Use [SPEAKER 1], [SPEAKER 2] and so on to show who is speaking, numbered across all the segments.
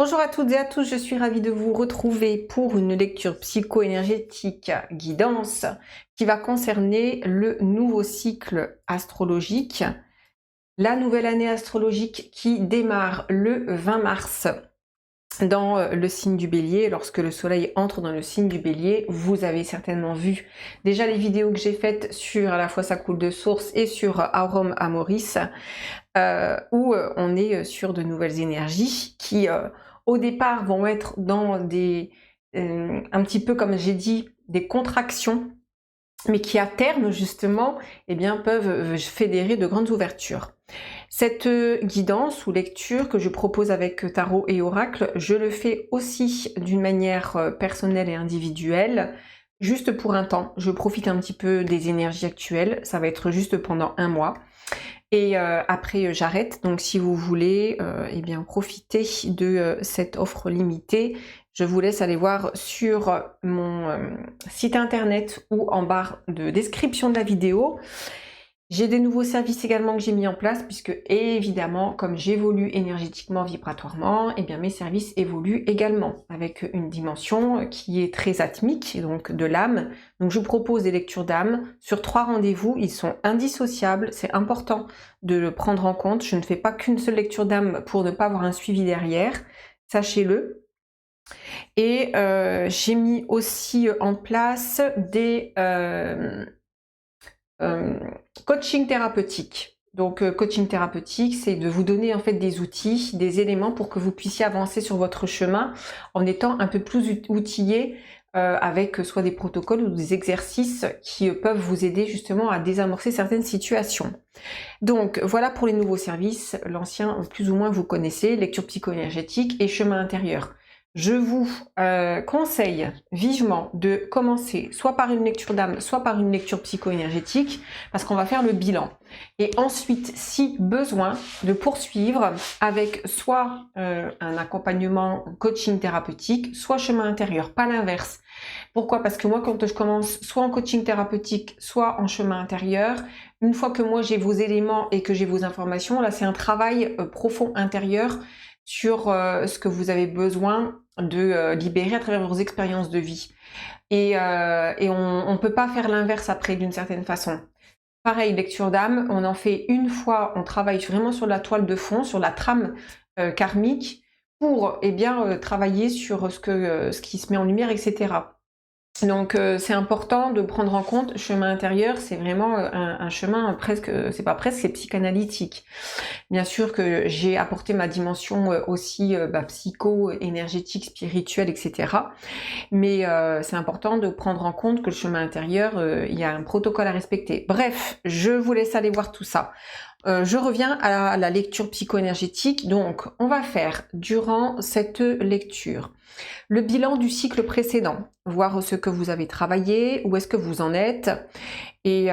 [SPEAKER 1] Bonjour à toutes et à tous, je suis ravie de vous retrouver pour une lecture psycho-énergétique guidance qui va concerner le nouveau cycle astrologique, la nouvelle année astrologique qui démarre le 20 mars dans le signe du Bélier. Lorsque le soleil entre dans le signe du Bélier, vous avez certainement vu déjà les vidéos que j'ai faites sur à la fois Ça coule de source et sur Aurum Amoris, où on est sur de nouvelles énergies qui au départ vont être dans des un petit peu comme j'ai dit des contractions, mais qui à terme justement eh bien, peuvent fédérer de grandes ouvertures. Cette guidance ou lecture que je propose avec tarot et oracle, je le fais aussi d'une manière personnelle et individuelle, juste pour un temps. Je profite un petit peu des énergies actuelles, ça va être juste pendant un mois. Et après j'arrête, donc si vous voulez eh bien profiter de cette offre limitée, je vous laisse aller voir sur mon site internet ou en barre de description de la vidéo. J'ai des nouveaux services également que j'ai mis en place puisque évidemment comme j'évolue énergétiquement, vibratoirement, eh bien mes services évoluent également avec une dimension qui est très atmique, donc de l'âme. Donc je vous propose des lectures d'âme sur 3 rendez-vous, ils sont indissociables, c'est important de le prendre en compte. Je ne fais pas qu'une seule lecture d'âme pour ne pas avoir un suivi derrière, sachez-le. Et j'ai mis aussi en place des coaching thérapeutique. Donc coaching thérapeutique, c'est de vous donner en fait des outils, des éléments pour que vous puissiez avancer sur votre chemin en étant un peu plus outillé avec soit des protocoles ou des exercices qui peuvent vous aider justement à désamorcer certaines situations. Donc voilà pour les nouveaux services, l'ancien plus ou moins vous connaissez, lecture psycho-énergétique et chemin intérieur. Je vous conseille vivement de commencer soit par une lecture d'âme, soit par une lecture psycho-énergétique, parce qu'on va faire le bilan. Et ensuite, si besoin, de poursuivre avec soit un accompagnement coaching thérapeutique, soit chemin intérieur, pas l'inverse. Pourquoi? Parce que moi, quand je commence soit en coaching thérapeutique, soit en chemin intérieur, une fois que moi j'ai vos éléments et que j'ai vos informations, là c'est un travail profond intérieur sur ce que vous avez besoin de libérer à travers vos expériences de vie. Et on ne peut pas faire l'inverse après d'une certaine façon. Pareil, lecture d'âme, on en fait une fois, on travaille vraiment sur la toile de fond, sur la trame karmique, pour eh bien, travailler sur ce qui se met en lumière, etc. Donc c'est important de prendre en compte chemin intérieur, c'est vraiment un chemin presque, c'est pas presque, c'est psychanalytique. Bien sûr que j'ai apporté ma dimension aussi psycho, énergétique, spirituelle, etc. Mais c'est important de prendre en compte que le chemin intérieur, il y a un protocole à respecter. Bref, je vous laisse aller voir tout ça. Je reviens à la lecture psycho-énergétique. Donc, on va faire durant cette lecture le bilan du cycle précédent, voir ce que vous avez travaillé, où est-ce que vous en êtes, et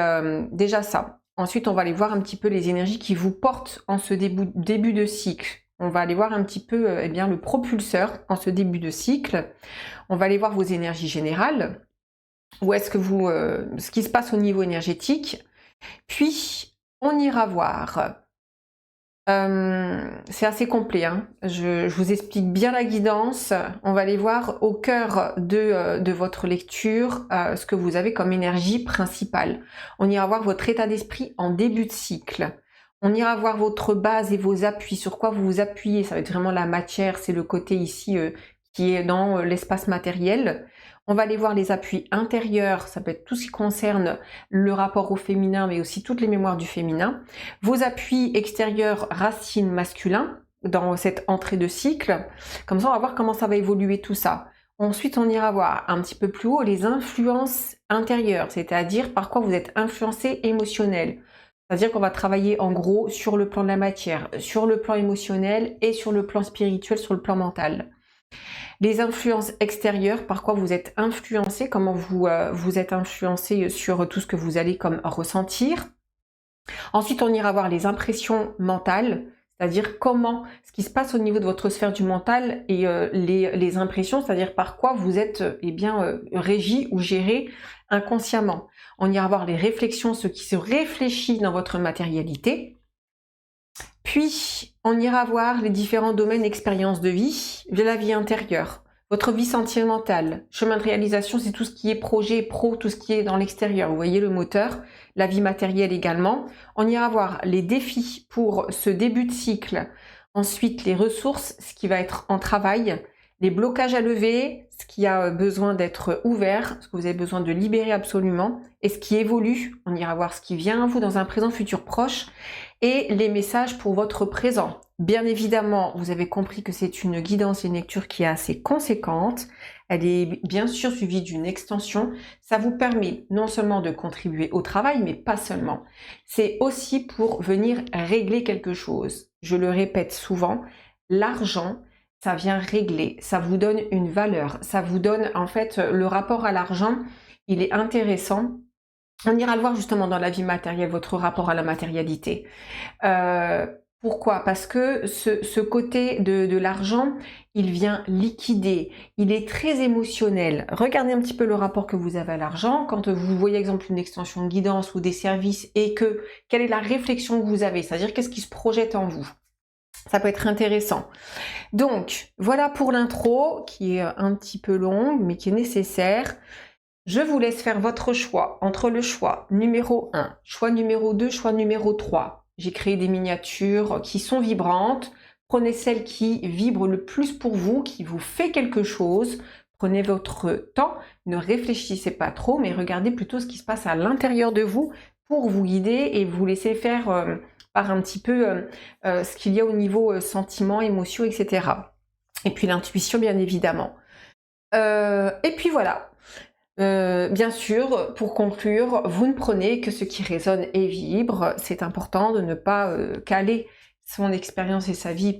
[SPEAKER 1] déjà ça. Ensuite, on va aller voir un petit peu les énergies qui vous portent en ce début de cycle. On va aller voir un petit peu eh bien, le propulseur en ce début de cycle. On va aller voir vos énergies générales, où est-ce que vous, ce qui se passe au niveau énergétique. Puis, on ira voir. C'est assez complet, hein. Je vous explique bien la guidance. On va aller voir au cœur de votre lecture ce que vous avez comme énergie principale. On ira voir votre état d'esprit en début de cycle. On ira voir votre base et vos appuis, sur quoi vous vous appuyez. Ça va être vraiment la matière, c'est le côté ici qui est dans l'espace matériel. On va aller voir les appuis intérieurs, ça peut être tout ce qui concerne le rapport au féminin, mais aussi toutes les mémoires du féminin. Vos appuis extérieurs, racines masculins, dans cette entrée de cycle. Comme ça, on va voir comment ça va évoluer tout ça. Ensuite, on ira voir un petit peu plus haut les influences intérieures, c'est-à-dire par quoi vous êtes influencé émotionnel. C'est-à-dire qu'on va travailler en gros sur le plan de la matière, sur le plan émotionnel et sur le plan spirituel, sur le plan mental. Les influences extérieures, par quoi vous êtes influencé, comment vous êtes influencé sur tout ce que vous allez comme ressentir. Ensuite, on ira voir les impressions mentales, c'est-à-dire comment, ce qui se passe au niveau de votre sphère du mental et les impressions, c'est-à-dire par quoi vous êtes régi ou géré inconsciemment. On ira voir les réflexions, ce qui se réfléchit dans votre matérialité. Puis, on ira voir les différents domaines expériences de vie, de la vie intérieure, votre vie sentimentale, chemin de réalisation, c'est tout ce qui est projet pro, tout ce qui est dans l'extérieur. Vous voyez le moteur, la vie matérielle également. On ira voir les défis pour ce début de cycle, ensuite les ressources, ce qui va être en travail, les blocages à lever, ce qui a besoin d'être ouvert, ce que vous avez besoin de libérer absolument, et ce qui évolue. On ira voir ce qui vient à vous dans un présent futur proche, et les messages pour votre présent. Bien évidemment, vous avez compris que c'est une guidance et une lecture qui est assez conséquente. Elle est bien sûr suivie d'une extension. Ça vous permet non seulement de contribuer au travail, mais pas seulement. C'est aussi pour venir régler quelque chose. Je le répète souvent, l'argent, ça vient régler, ça vous donne une valeur, ça vous donne en fait le rapport à l'argent, il est intéressant. On ira le voir justement dans la vie matérielle, votre rapport à la matérialité. Pourquoi? Parce que ce côté de l'argent, il vient liquider, il est très émotionnel. Regardez un petit peu le rapport que vous avez à l'argent, quand vous voyez exemple une extension de guidance ou des services et que quelle est la réflexion que vous avez, c'est-à-dire qu'est-ce qui se projette en vous. Ça peut être intéressant. Donc, voilà pour l'intro qui est un petit peu longue mais qui est nécessaire. Je vous laisse faire votre choix entre le choix numéro 1, choix numéro 2, choix numéro 3. J'ai créé des miniatures qui sont vibrantes. Prenez celle qui vibre le plus pour vous, qui vous fait quelque chose. Prenez votre temps, ne réfléchissez pas trop, mais regardez plutôt ce qui se passe à l'intérieur de vous pour vous guider et vous laisser faire par un petit peu ce qu'il y a au niveau sentiments, émotions, etc. Et puis l'intuition, bien évidemment. Et puis voilà. Bien sûr, pour conclure, vous ne prenez que ce qui résonne et vibre. C'est important de ne pas caler son expérience et sa vie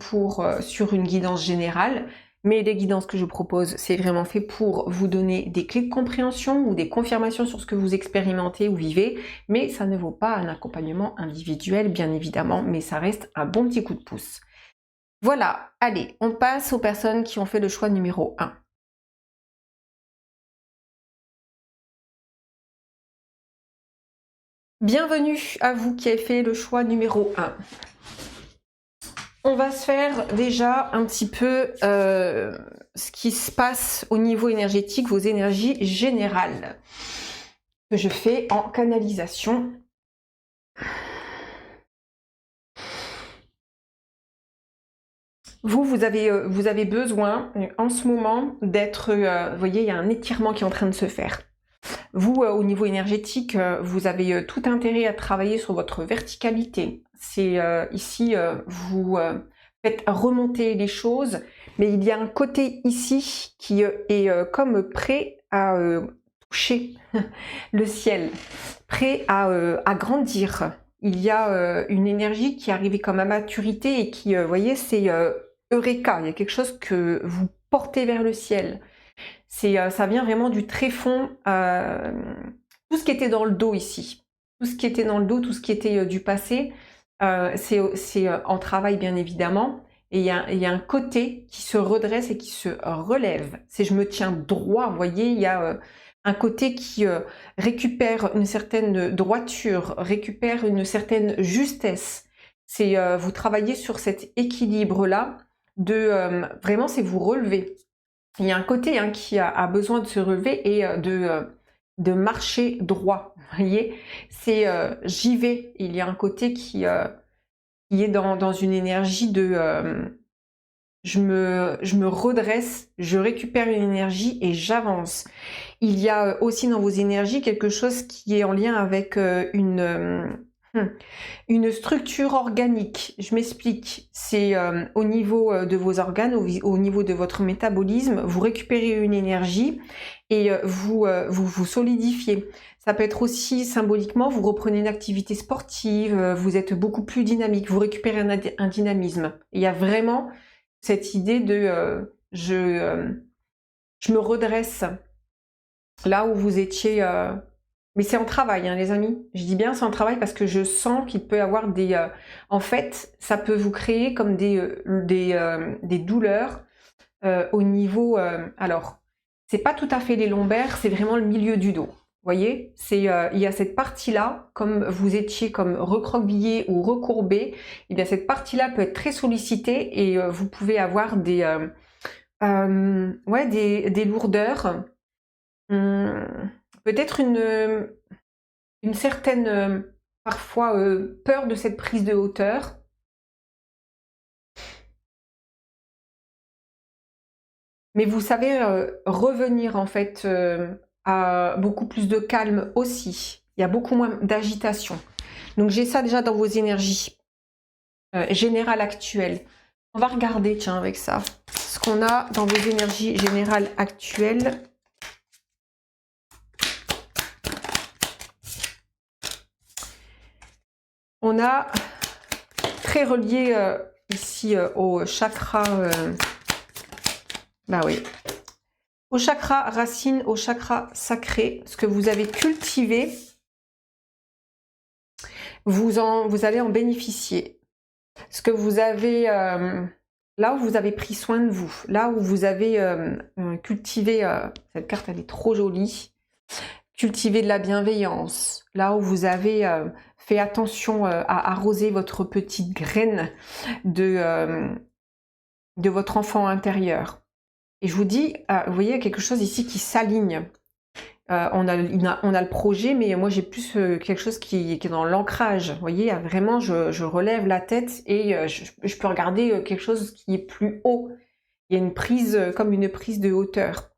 [SPEAKER 1] sur une guidance générale. Mais les guidances que je propose, c'est vraiment fait pour vous donner des clés de compréhension ou des confirmations sur ce que vous expérimentez ou vivez. Mais ça ne vaut pas un accompagnement individuel, bien évidemment, mais ça reste un bon petit coup de pouce. Voilà, allez, on passe aux personnes qui ont fait le choix numéro 1. Bienvenue à vous qui avez fait le choix numéro 1. On va se faire déjà un petit peu ce qui se passe au niveau énergétique, vos énergies générales, que je fais en canalisation. Vous avez besoin en ce moment d'être, vous voyez, il y a un étirement qui est en train de se faire. Vous, au niveau énergétique, vous avez tout intérêt à travailler sur votre verticalité. C'est ici, vous faites remonter les choses, mais il y a un côté ici qui est comme prêt à toucher le ciel, prêt à grandir. Il y a une énergie qui est arrivée comme à maturité et qui, vous voyez, c'est Eureka, il y a quelque chose que vous portez vers le ciel. Ça vient vraiment du tréfonds, tout ce qui était dans le dos ici. Tout ce qui était dans le dos, tout ce qui était du passé, c'est en travail bien évidemment. Et il y a un côté qui se redresse et qui se relève. C'est je me tiens droit, vous voyez, il y a un côté qui récupère une certaine droiture, récupère une certaine justesse. Vous travaillez sur cet équilibre-là vraiment c'est vous relever. Il y a un côté qui a besoin de se relever et de marcher droit. Vous voyez, c'est j'y vais. Il y a un côté qui est dans une énergie de je me redresse, je récupère une énergie et j'avance. Il y a aussi dans vos énergies quelque chose qui est en lien avec une structure organique. Je m'explique. C'est au niveau de vos organes, au niveau de votre métabolisme, vous récupérez une énergie et vous solidifiez. Ça peut être aussi symboliquement, vous reprenez une activité sportive, vous êtes beaucoup plus dynamique, vous récupérez un dynamisme. Il y a vraiment cette idée de je me redresse là où vous étiez... Mais c'est en travail, hein, les amis. Je dis bien c'est en travail parce que je sens qu'il peut y avoir des... en fait, ça peut vous créer comme des douleurs au niveau... alors, c'est pas tout à fait les lombaires, c'est vraiment le milieu du dos. voyez, il y a cette partie-là, comme vous étiez comme recroquevillé ou recourbé, et bien cette partie-là peut être très sollicitée et vous pouvez avoir ouais, des lourdeurs, peut-être une certaine, parfois, peur de cette prise de hauteur. Mais vous savez revenir en fait à beaucoup plus de calme aussi. Il y a beaucoup moins d'agitation. Donc j'ai ça déjà dans vos énergies générales actuelles. On va regarder, tiens, avec ça, ce qu'on a dans vos énergies générales actuelles. On a très relié ici au chakra, bah oui, au chakra racine, au chakra sacré, ce que vous avez cultivé, vous allez en bénéficier. Ce que vous avez, là où vous avez pris soin de vous, là où vous avez cultivé, cette carte elle est trop jolie, cultiver de la bienveillance, là où vous avez fait attention à arroser votre petite graine de votre enfant intérieur. Et je vous dis, vous voyez, il y a quelque chose ici qui s'aligne. On a le projet, mais moi j'ai plus quelque chose qui est dans l'ancrage. Vous voyez, vraiment, je relève la tête et je peux regarder quelque chose qui est plus haut. Il y a une prise, comme une prise de hauteur.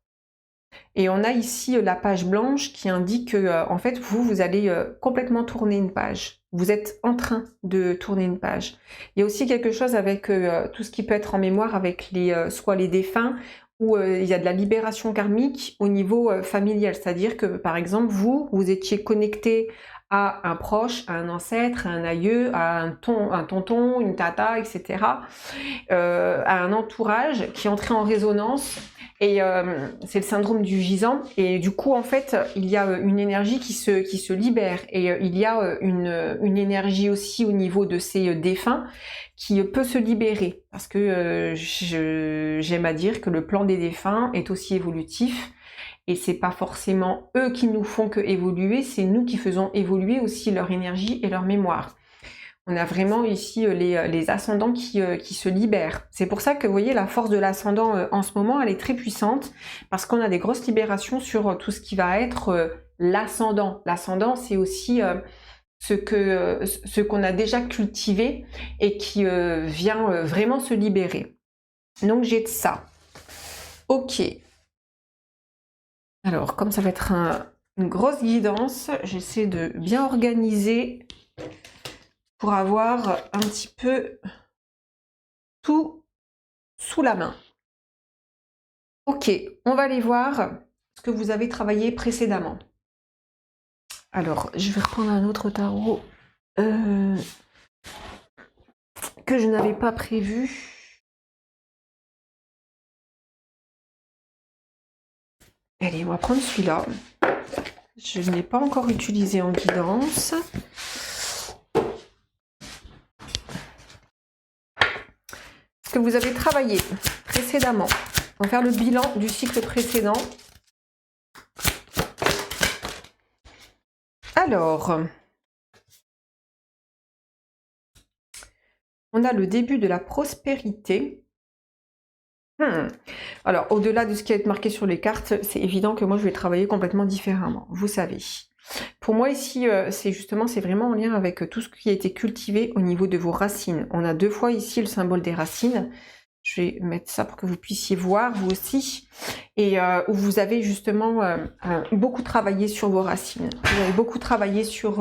[SPEAKER 1] Et on a ici la page blanche qui indique que, en fait, vous allez complètement tourner une page. Vous êtes en train de tourner une page. Il y a aussi quelque chose avec tout ce qui peut être en mémoire avec soit les défunts, où il y a de la libération karmique au niveau familial. C'est-à-dire que, par exemple, vous étiez connecté à un proche, à un ancêtre, à un aïeux, à un tonton, une tata, etc. À un entourage qui entrait en résonance. Et c'est le syndrome du gisant. Et du coup, en fait, il y a une énergie qui se libère. Et il y a une énergie aussi au niveau de ces défunts qui peut se libérer. Parce que j'aime à dire que le plan des défunts est aussi évolutif. Et c'est pas forcément eux qui nous font que évoluer, c'est nous qui faisons évoluer aussi leur énergie et leur mémoire. On a vraiment ici les ascendants qui se libèrent. C'est pour ça que vous voyez la force de l'ascendant en ce moment, elle est très puissante parce qu'on a des grosses libérations sur tout ce qui va être l'ascendant. L'ascendant, c'est aussi ce qu'on a déjà cultivé et qui vient vraiment se libérer. Donc j'ai de ça. Ok. Alors, comme ça va être une grosse guidance, j'essaie de bien organiser pour avoir un petit peu tout sous la main. Ok, on va aller voir ce que vous avez travaillé précédemment. Alors, je vais reprendre un autre tarot que je n'avais pas prévu. Allez, on va prendre celui-là. Je ne l'ai pas encore utilisé en guidance. Ce que vous avez travaillé précédemment. On va faire le bilan du cycle précédent. Alors, on a le début de la prospérité. Alors, au-delà de ce qui est marqué sur les cartes, c'est évident que moi, je vais travailler complètement différemment, vous savez. Pour moi, ici, c'est vraiment en lien avec tout ce qui a été cultivé au niveau de vos racines. On a deux fois ici le symbole des racines. Je vais mettre ça pour que vous puissiez voir, vous aussi. Et où vous avez justement beaucoup travaillé sur vos racines. Vous avez beaucoup travaillé sur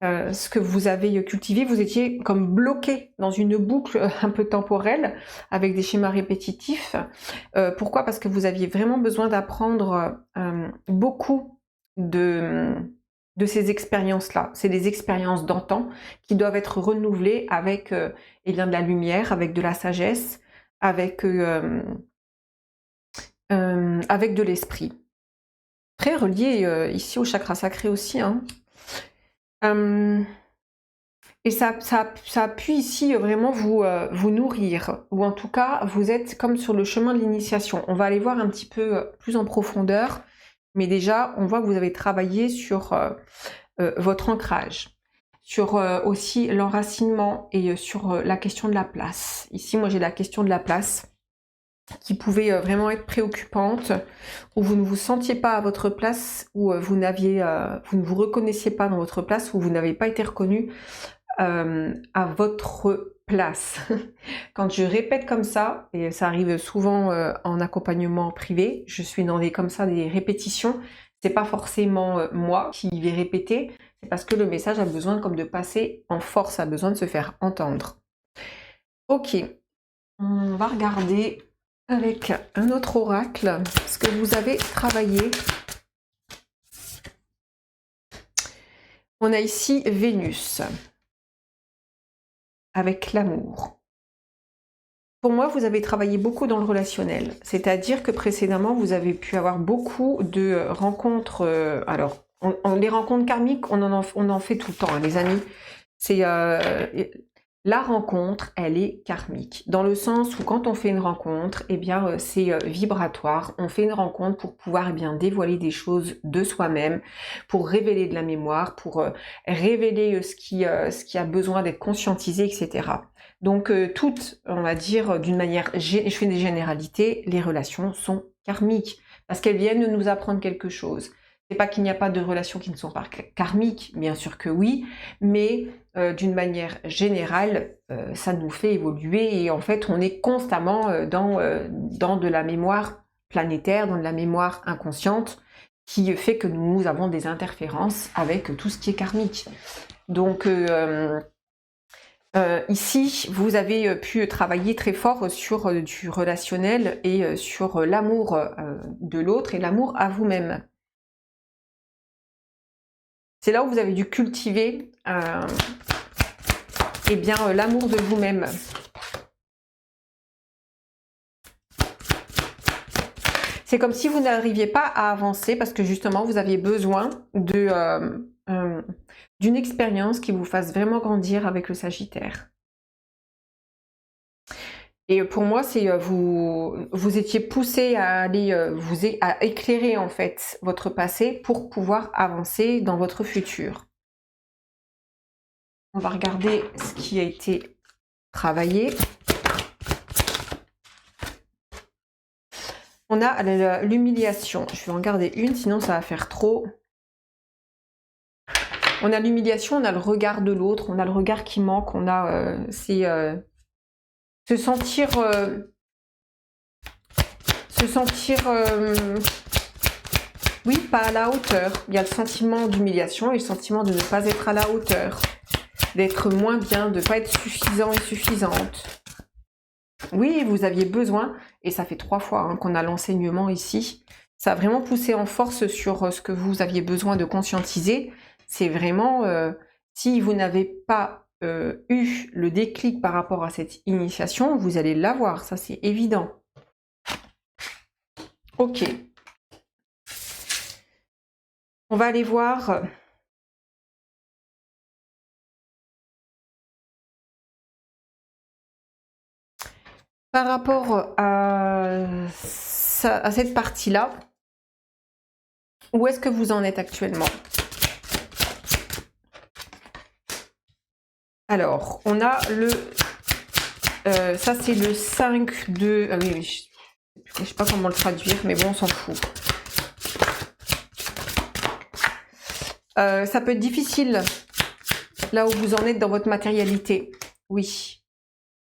[SPEAKER 1] ce que vous avez cultivé. Vous étiez comme bloqué dans une boucle un peu temporelle avec des schémas répétitifs. Pourquoi? Parce que vous aviez vraiment besoin d'apprendre beaucoup de ces expériences-là. C'est des expériences d'antan qui doivent être renouvelées avec eh bien, de la lumière, avec de la sagesse, avec de l'esprit. Très relié ici au chakra sacré aussi, hein. Et ça appuie ici vraiment vous nourrir, ou en tout cas vous êtes comme sur le chemin de l'initiation. On va aller voir un petit peu plus en profondeur Mais déjà, on voit que vous avez travaillé sur votre ancrage, sur aussi l'enracinement et sur la question de la place. Ici, moi, j'ai la question de la place qui pouvait vraiment être préoccupante, où vous ne vous sentiez pas à votre place, où vous ne vous reconnaissiez pas dans votre place, où vous n'avez pas été reconnu à votre place. Quand je répète comme ça, et ça arrive souvent en accompagnement privé, je suis dans comme ça des répétitions, c'est pas forcément moi qui vais répéter, c'est parce que le message a besoin comme de passer en force, a besoin de se faire entendre. Ok, on va regarder avec un autre oracle ce que vous avez travaillé. On a ici Vénus avec l'amour. Pour moi, vous avez travaillé beaucoup dans le relationnel, c'est-à-dire que précédemment, vous avez pu avoir beaucoup de rencontres. Alors, les rencontres karmiques, on en fait tout le temps, hein, les amis. C'est la rencontre, elle est karmique, dans le sens où quand on fait une rencontre, eh bien, c'est vibratoire. On fait une rencontre pour pouvoir eh bien dévoiler des choses de soi-même, pour révéler de la mémoire, pour révéler ce qui a besoin d'être conscientisé, etc. Donc toutes, on va dire d'une manière, je fais des généralités, les relations sont karmiques parce qu'elles viennent nous apprendre quelque chose. C'est pas qu'il n'y a pas de relations qui ne sont pas karmiques, bien sûr que oui, mais d'une manière générale, ça nous fait évoluer et en fait on est constamment dans de la mémoire planétaire, dans de la mémoire inconsciente qui fait que nous avons des interférences avec tout ce qui est karmique. Donc ici, vous avez pu travailler très fort sur du relationnel et sur l'amour de l'autre et l'amour à vous-même. C'est là où vous avez dû cultiver eh bien, l'amour de vous-même. C'est comme si vous n'arriviez pas à avancer parce que justement, vous aviez besoin d'une expérience qui vous fasse vraiment grandir avec le Sagittaire. Et pour moi, c'est vous étiez poussé à aller à éclairer en fait votre passé pour pouvoir avancer dans votre futur. On va regarder ce qui a été travaillé. On a l'humiliation. Je vais en garder une, sinon ça va faire trop. On a l'humiliation, on a le regard de l'autre, on a le regard qui manque, on a se sentir oui, pas à la hauteur. Il y a le sentiment d'humiliation et le sentiment de ne pas être à la hauteur, d'être moins bien, de ne pas être suffisant et suffisante. Oui, vous aviez besoin, et ça fait 3 fois hein, qu'on a l'enseignement ici, ça a vraiment poussé en force sur ce que vous aviez besoin de conscientiser. C'est vraiment, si vous n'avez pas eu le déclic par rapport à cette initiation, vous allez l'avoir, ça c'est évident. Ok. On va aller voir par rapport à cette partie-là. Où est-ce que vous en êtes actuellement? Alors, on a le... ça, c'est le 5 de... Ah oui, je sais pas comment le traduire, mais bon, on s'en fout. Ça peut être difficile, là où vous en êtes dans votre matérialité. Oui.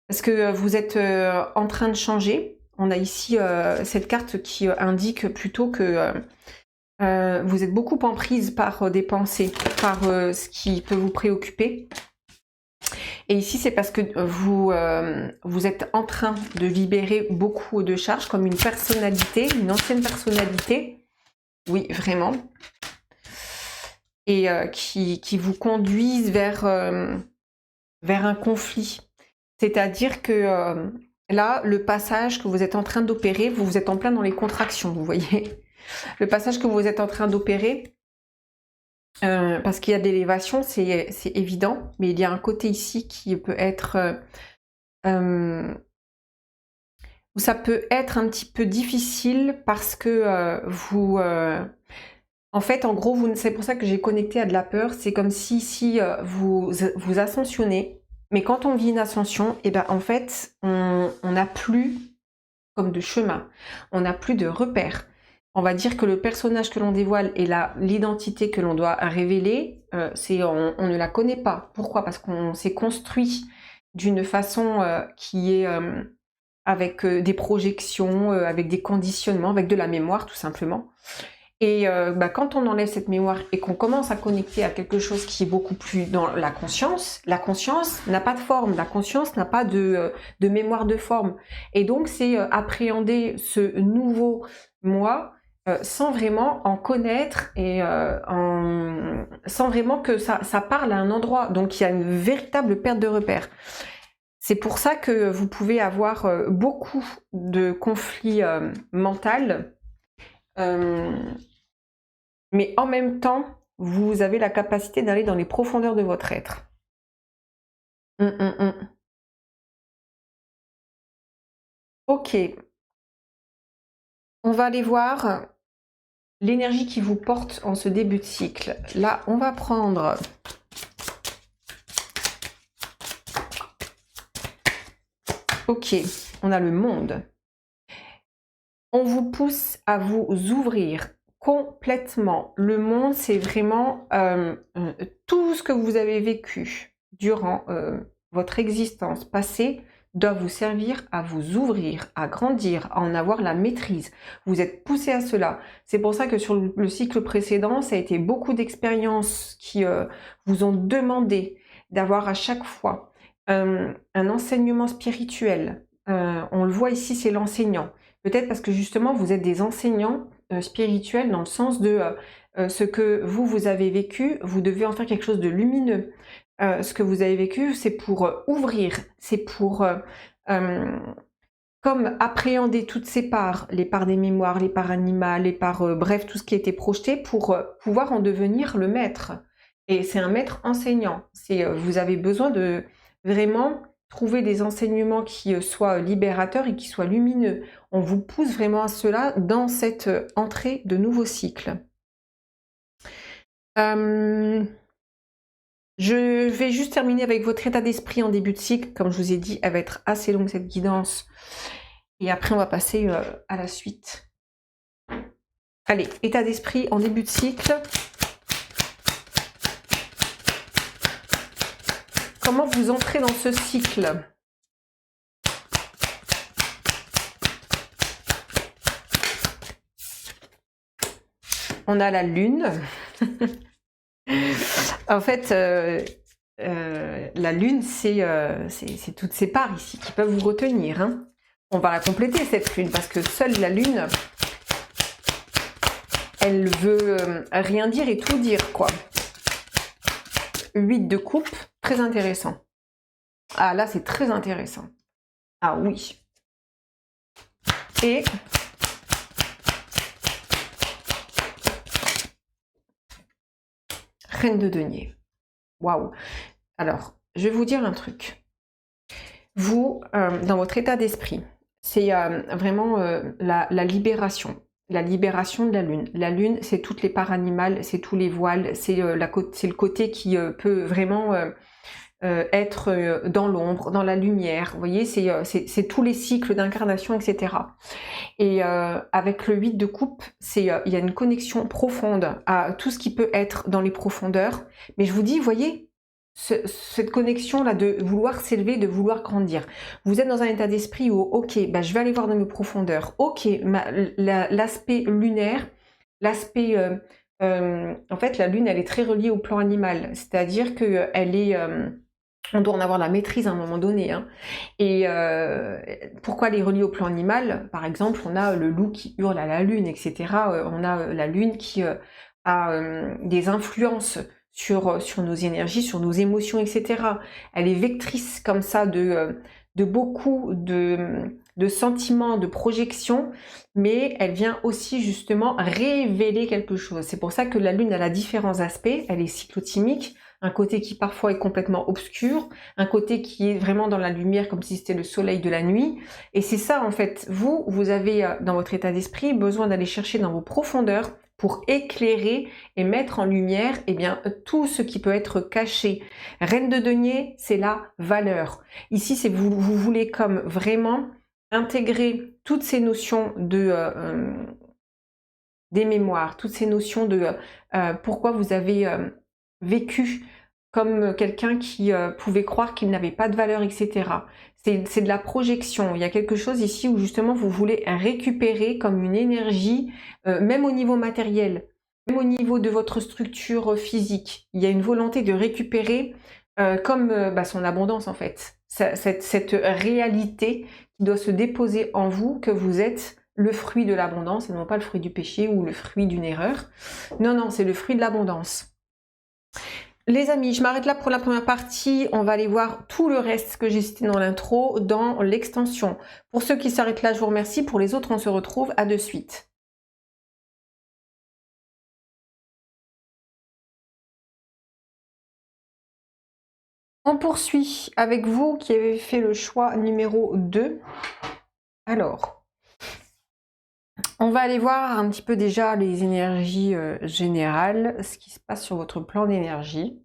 [SPEAKER 1] Parce que vous êtes en train de changer. On a ici cette carte qui indique plutôt que vous êtes beaucoup en prise par des pensées, par ce qui peut vous préoccuper. Et ici, c'est parce que vous êtes en train de libérer beaucoup de charges, comme une personnalité, une ancienne personnalité. Oui, vraiment. Et qui vous conduisent vers un conflit. C'est-à-dire que là, le passage que vous êtes en train d'opérer, vous êtes en plein dans les contractions, vous voyez. Le passage que vous êtes en train d'opérer, parce qu'il y a de l'élévation, c'est évident, mais il y a un côté ici qui peut être... vous ça peut être un petit peu difficile parce que en fait, en gros, c'est pour ça que j'ai connecté à de la peur. C'est comme si vous ascensionnez, mais quand on vit une ascension, et ben en fait, on n'a plus comme de chemin, on n'a plus de repères. On va dire que le personnage que l'on dévoile et l'identité que l'on doit révéler, on ne la connaît pas. Pourquoi? Parce qu'on s'est construit d'une façon qui est avec des projections, avec des conditionnements, avec de la mémoire tout simplement. Et quand on enlève cette mémoire et qu'on commence à connecter à quelque chose qui est beaucoup plus dans la conscience n'a pas de forme, la conscience n'a pas de mémoire de forme. Et donc c'est appréhender ce nouveau moi sans vraiment en connaître et sans vraiment que ça parle à un endroit. Donc il y a une véritable perte de repère. C'est pour ça que vous pouvez avoir beaucoup de conflits mentaux. Mais en même temps, vous avez la capacité d'aller dans les profondeurs de votre être. Ok. On va aller voir l'énergie qui vous porte en ce début de cycle. Là, on va prendre... Ok, on a le monde. On vous pousse à vous ouvrir complètement. Le monde, c'est vraiment tout ce que vous avez vécu durant votre existence passée doit vous servir à vous ouvrir, à grandir, à en avoir la maîtrise. Vous êtes poussé à cela. C'est pour ça que sur le cycle précédent, ça a été beaucoup d'expériences qui vous ont demandé d'avoir à chaque fois un enseignement spirituel. On le voit ici, c'est l'enseignant. Peut-être parce que justement, vous êtes des enseignants spirituels dans le sens de ce que vous avez vécu, vous devez en faire quelque chose de lumineux. Ce que vous avez vécu, c'est pour ouvrir, c'est pour comme appréhender toutes ces parts, les parts des mémoires, les parts animales, les parts, bref, tout ce qui a été projeté pour pouvoir en devenir le maître. Et c'est un maître enseignant. Vous avez besoin de vraiment trouver des enseignements qui soient libérateurs et qui soient lumineux. On vous pousse vraiment à cela dans cette entrée de nouveau cycle. Je vais juste terminer avec votre état d'esprit en début de cycle. Comme je vous ai dit, elle va être assez longue cette guidance. Et après, on va passer à la suite. Allez, état d'esprit en début de cycle. Comment vous entrez dans ce cycle? On a la lune. En fait, la lune, c'est toutes ces parts ici qui peuvent vous retenir. Hein. On va la compléter, cette lune, parce que seule la lune, elle veut rien dire et tout dire, quoi. 8 de coupe, très intéressant. Ah, là, c'est très intéressant. Ah oui. Et... Reine de denier. Waouh. Alors, je vais vous dire un truc. Vous, dans votre état d'esprit, c'est vraiment la libération. La libération de la lune. La lune, c'est toutes les parts animales, c'est tous les voiles, c'est le côté qui peut vraiment être dans l'ombre, dans la lumière. Vous voyez, c'est tous les cycles d'incarnation, etc. Et avec le 8 de coupe, il y a une connexion profonde à tout ce qui peut être dans les profondeurs. Mais je vous dis, vous voyez, cette connexion-là de vouloir s'élever, de vouloir grandir. Vous êtes dans un état d'esprit où, ok, bah, je vais aller voir dans mes profondeurs. Ok, l'aspect lunaire, l'aspect... en fait, la lune, elle est très reliée au plan animal. C'est-à-dire qu'elle est... on doit en avoir la maîtrise à un moment donné. Hein. Et pourquoi elle est reliée au plan animal? Par exemple, on a le loup qui hurle à la lune, etc. On a la lune qui a des influences sur nos énergies, sur nos émotions, etc. Elle est vectrice comme ça de beaucoup de sentiments, de projections, mais elle vient aussi justement révéler quelque chose. C'est pour ça que la lune, elle a différents aspects. Elle est cyclotimique, un côté qui parfois est complètement obscur, un côté qui est vraiment dans la lumière comme si c'était le soleil de la nuit. Et c'est ça en fait, vous avez dans votre état d'esprit besoin d'aller chercher dans vos profondeurs pour éclairer et mettre en lumière eh bien, tout ce qui peut être caché. Reine de denier, c'est la valeur. Ici, c'est vous voulez comme vraiment intégrer toutes ces notions de des mémoires, toutes ces notions de pourquoi vous avez vécu comme quelqu'un qui pouvait croire qu'il n'avait pas de valeur, etc. C'est de la projection. Il y a quelque chose ici où justement vous voulez récupérer comme une énergie, même au niveau matériel, même au niveau de votre structure physique. Il y a une volonté de récupérer comme son abondance en fait. Cette réalité qui doit se déposer en vous, que vous êtes le fruit de l'abondance et non pas le fruit du péché ou le fruit d'une erreur. Non, non, c'est le fruit de l'abondance. Les amis, je m'arrête là pour la première partie. On va aller voir tout le reste que j'ai cité dans l'intro, dans l'extension. Pour ceux qui s'arrêtent là, je vous remercie. Pour les autres, on se retrouve à de suite. On poursuit avec vous qui avez fait le choix numéro 2. Alors, on va aller voir un petit peu déjà les énergies générales, ce qui se passe sur votre plan d'énergie.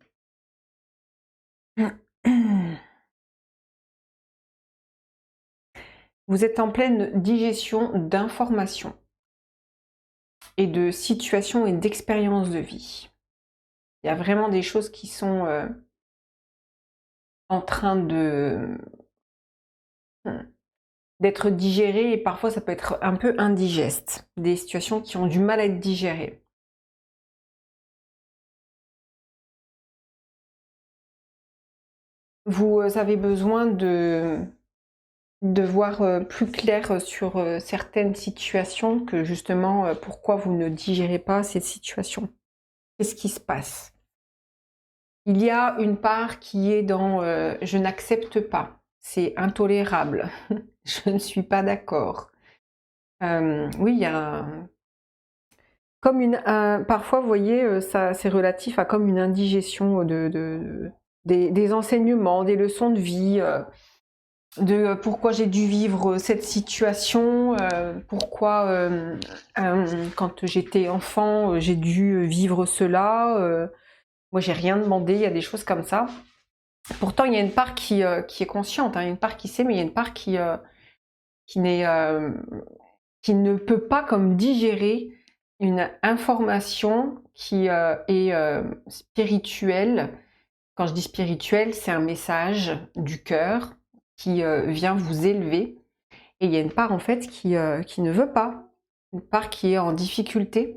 [SPEAKER 1] Vous êtes en pleine digestion d'informations et de situations et d'expériences de vie. Il y a vraiment des choses qui sont en train d'être digérées et parfois ça peut être un peu indigeste. Des situations qui ont du mal à être digérées. Vous avez besoin de voir plus clair sur certaines situations, que justement pourquoi vous ne digérez pas cette situation. Qu'est-ce qui se passe? Il y a une part qui est dans je n'accepte pas, c'est intolérable, je ne suis pas d'accord. Oui, il y a comme parfois, vous voyez, ça c'est relatif à comme une indigestion des enseignements, des leçons de vie, de pourquoi j'ai dû vivre cette situation, pourquoi quand j'étais enfant j'ai dû vivre cela. Moi j'ai rien demandé, il y a des choses comme ça. Pourtant il y a une part qui est consciente, hein, il y a une part qui sait, mais il y a une part qui ne peut pas comme digérer une information qui est spirituelle. Quand je dis spirituelle, c'est un message du cœur qui vient vous élever. Et il y a une part en fait qui ne veut pas, une part qui est en difficulté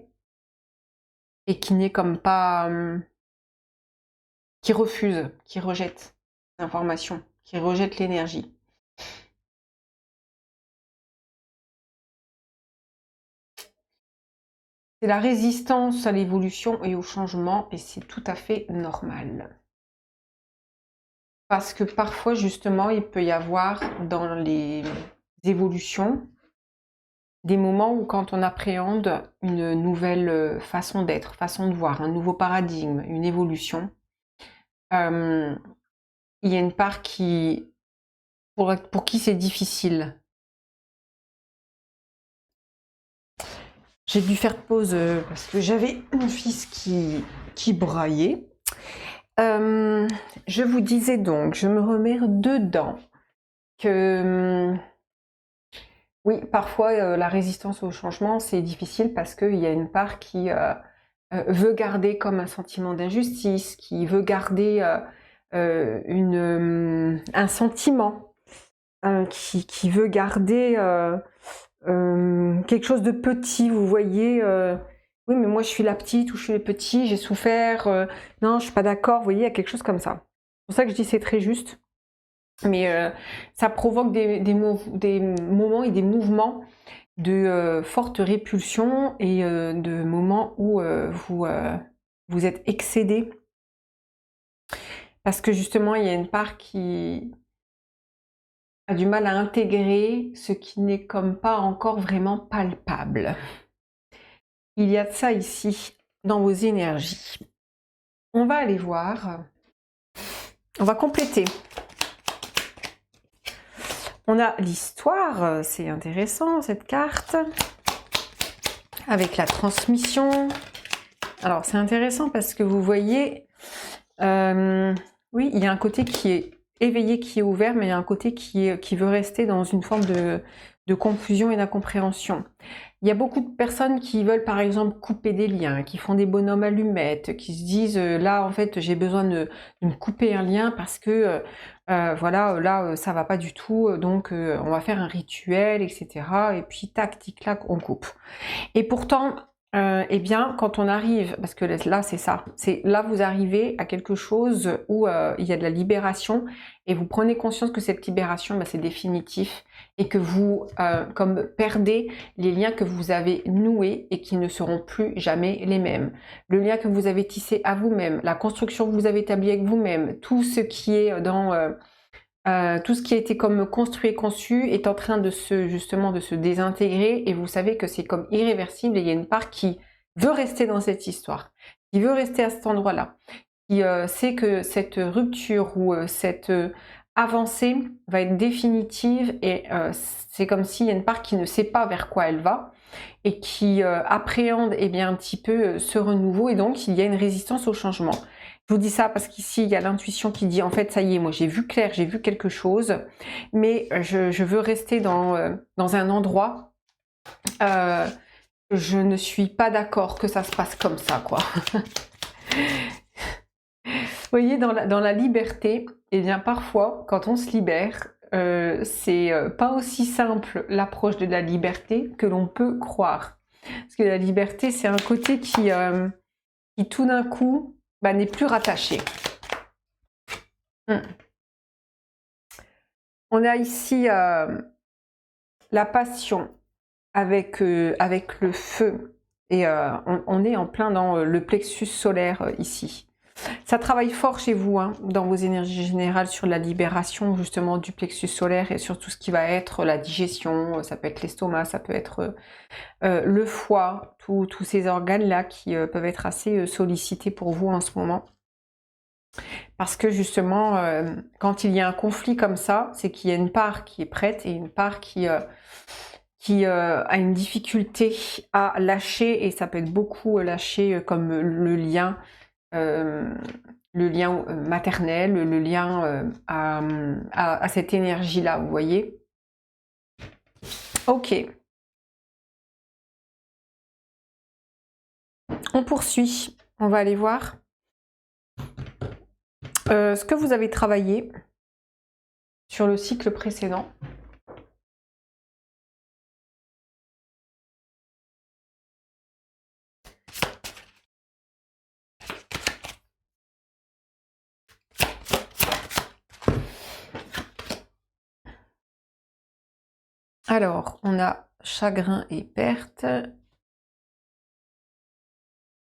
[SPEAKER 1] et qui n'est comme pas, qui refuse, qui rejette l'information, qui rejette l'énergie. C'est la résistance à l'évolution et au changement, et c'est tout à fait normal. Parce que parfois, justement, il peut y avoir dans les évolutions des moments où quand on appréhende une nouvelle façon d'être, façon de voir, un nouveau paradigme, une évolution, il y a une part qui, pour qui c'est difficile. J'ai dû faire pause parce que j'avais mon fils qui braillait. Je vous disais donc, je me remets dedans, que oui, parfois la résistance au changement, c'est difficile parce qu'il y a une part qui veut garder comme un sentiment d'injustice, qui veut garder un sentiment, qui veut garder quelque chose de petit, vous voyez. Oui, mais moi je suis la petite ou je suis le petit, j'ai souffert, non, je suis pas d'accord, vous voyez, il y a quelque chose comme ça. C'est pour ça que je dis c'est très juste. Mais ça provoque des moments et des mouvements de forte répulsion et de moments où vous êtes excédé. Parce que justement, il y a une part qui a du mal à intégrer ce qui n'est comme pas encore vraiment palpable. Il y a de ça ici, dans vos énergies. on va aller voir. On va compléter. On a l'histoire, c'est intéressant cette carte. Avec la transmission. Alors c'est intéressant parce que vous voyez, oui, il y a un côté qui est éveillé, qui est ouvert, mais il y a un côté qui veut rester dans une forme de confusion et d'incompréhension. Il y a beaucoup de personnes qui veulent par exemple couper des liens, qui font des bonhommes allumettes, qui se disent là en fait j'ai besoin de me couper un lien parce que voilà, là ça va pas du tout, donc on va faire un rituel, etc. Et puis tac, tic, clac, on coupe. Et pourtant, eh bien, quand on arrive, parce que là c'est ça, c'est là vous arrivez à quelque chose où il y a de la libération et vous prenez conscience que cette libération, bah, c'est définitif et que vous comme perdez les liens que vous avez noués et qui ne seront plus jamais les mêmes. Le lien que vous avez tissé à vous-même, la construction que vous avez établie avec vous-même, tout ce qui est dans tout ce qui a été comme construit et conçu est en train de justement de se désintégrer et vous savez que c'est comme irréversible et il y a une part qui veut rester dans cette histoire, qui veut rester à cet endroit-là, qui sait que cette rupture ou cette avancée va être définitive et c'est comme s'il y a une part qui ne sait pas vers quoi elle va et qui appréhende eh bien, un petit peu ce renouveau et donc il y a une résistance au changement. Je vous dis ça parce qu'ici, il y a l'intuition qui dit, en fait, ça y est, moi j'ai vu clair, j'ai vu quelque chose, mais je veux rester dans un endroit, je ne suis pas d'accord que ça se passe comme ça, quoi. Vous voyez, dans la liberté, eh bien parfois, quand on se libère, c'est pas aussi simple l'approche de la liberté que l'on peut croire. Parce que la liberté, c'est un côté qui tout d'un coup, bah, n'est plus rattaché. On a ici la passion avec le feu et on est en plein dans le plexus solaire ici. Ça travaille fort chez vous, hein, dans vos énergies générales sur la libération justement du plexus solaire et sur tout ce qui va être la digestion, ça peut être l'estomac, ça peut être le foie, tous ces organes-là qui peuvent être assez sollicités pour vous en ce moment. Parce que justement, quand il y a un conflit comme ça, c'est qu'il y a une part qui est prête et une part qui a une difficulté à lâcher, et ça peut être beaucoup lâché comme le lien maternel, le lien à cette énergie-là, vous voyez. Ok. On poursuit. On va aller voir ce que vous avez travaillé sur le cycle précédent. Alors, on a chagrin et perte.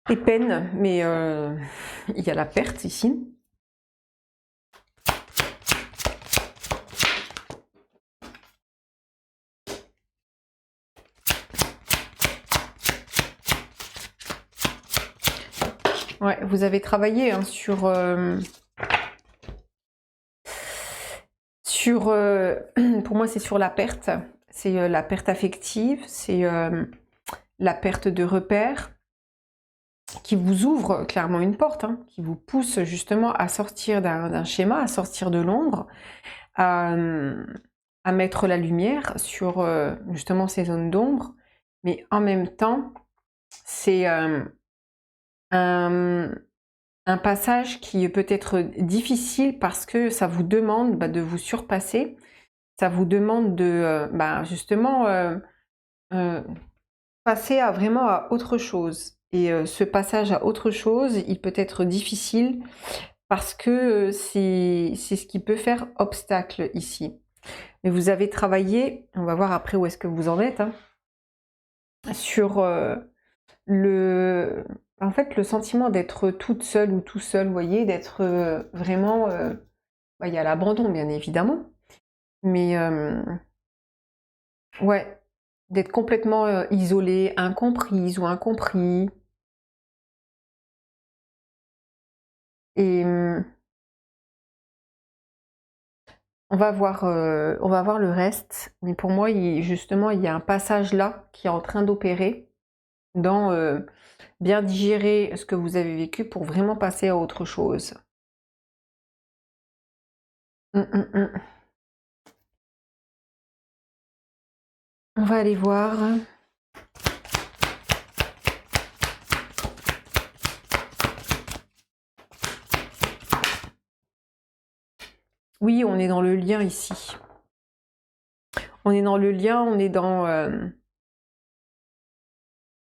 [SPEAKER 1] Et peine, mais il y a la perte ici. Ouais, vous avez travaillé hein, pour moi c'est sur la perte, c'est la perte affective, c'est la perte de repères qui vous ouvre clairement une porte, hein, qui vous pousse justement à sortir d'un schéma, à sortir de l'ombre, à mettre la lumière sur justement ces zones d'ombre, mais en même temps c'est un passage qui peut être difficile parce que ça vous demande de vous surpasser, ça vous demande de justement passer vraiment à autre chose. Et ce passage à autre chose, il peut être difficile parce que c'est ce qui peut faire obstacle ici. Mais vous avez travaillé, on va voir après où est-ce que vous en êtes, hein, sur en fait, le sentiment d'être toute seule ou tout seul, vous voyez, d'être vraiment... il y a l'abandon, bien évidemment, mais ouais, d'être complètement isolée, incomprise ou incompris. Et on va voir le reste. Mais pour moi, justement, il y a un passage là qui est en train d'opérer dans bien digérer ce que vous avez vécu pour vraiment passer à autre chose. Hum, hum, hum. On va aller voir. Oui, on est dans le lien ici. On est dans le lien, on est dans...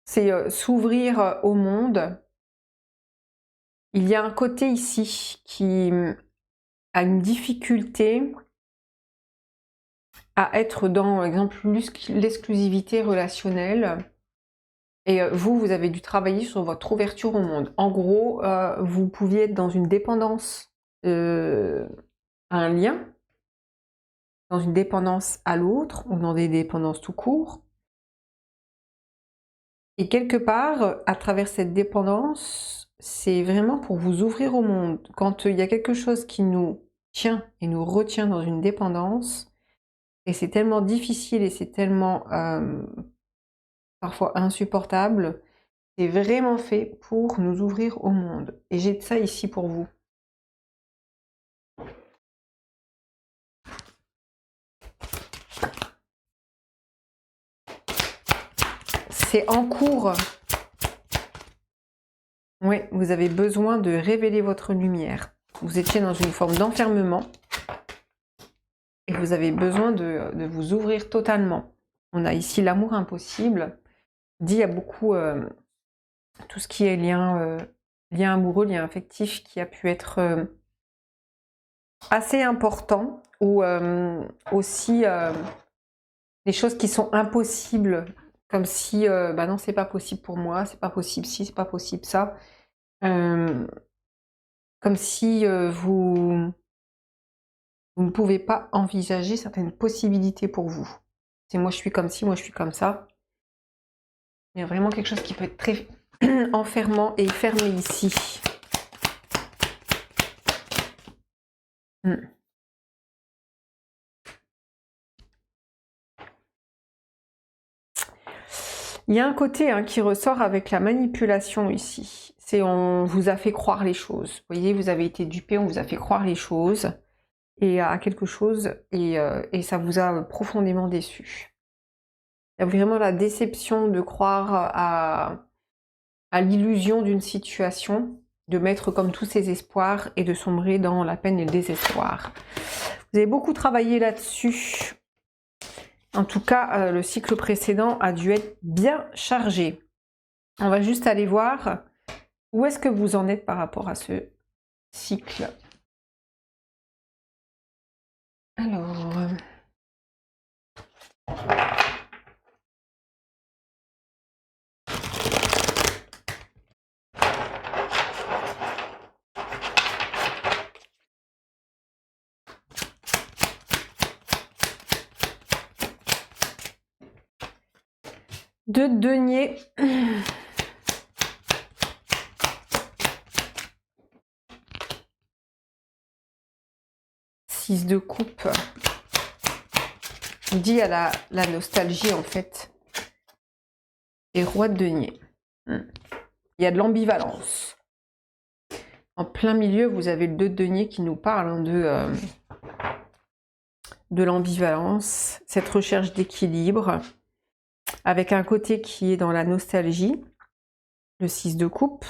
[SPEAKER 1] c'est s'ouvrir au monde. Il y a un côté ici qui a une difficulté à être dans, par exemple, l'exclusivité relationnelle. Et vous avez dû travailler sur votre ouverture au monde. En gros, vous pouviez être dans une dépendance à un lien, dans une dépendance à l'autre, ou dans des dépendances tout court. Et quelque part, à travers cette dépendance, c'est vraiment pour vous ouvrir au monde. Quand il y a quelque chose qui nous tient et nous retient dans une dépendance, et c'est tellement difficile et c'est tellement parfois insupportable, c'est vraiment fait pour nous ouvrir au monde. Et j'ai ça ici pour vous. C'est en cours. Oui, vous avez besoin de révéler votre lumière. Vous étiez dans une forme d'enfermement et vous avez besoin de vous ouvrir totalement. On a ici l'amour impossible. Dit, il y a beaucoup tout ce qui est lien amoureux, lien affectif qui a pu être assez important, ou aussi des choses qui sont impossibles, comme si bah non, c'est pas possible pour moi, c'est pas possible si, c'est pas possible ça. Comme si vous ne pouvez pas envisager certaines possibilités pour vous. C'est moi je suis comme ci, moi je suis comme ça. Il y a vraiment quelque chose qui peut être très enfermant et fermé ici. Il y a un côté qui ressort avec la manipulation ici. C'est on vous a fait croire les choses. Vous voyez, vous avez été dupé, on vous a fait croire les choses et à quelque chose et ça vous a profondément déçu. Il y a vraiment la déception de croire à l'illusion d'une situation, de mettre comme tous ses espoirs et de sombrer dans la peine et le désespoir. Vous avez beaucoup travaillé là-dessus. En tout cas, le cycle précédent a dû être bien chargé. On va juste aller voir où est-ce que vous en êtes par rapport à ce cycle. Alors... Deux deniers. 6 de coupe. Dit à la nostalgie en fait. Et roi de denier. Il y a de l'ambivalence. En plein milieu, vous avez le 2 de denier qui nous parle de l'ambivalence, cette recherche d'équilibre, avec un côté qui est dans la nostalgie, le 6 de coupe,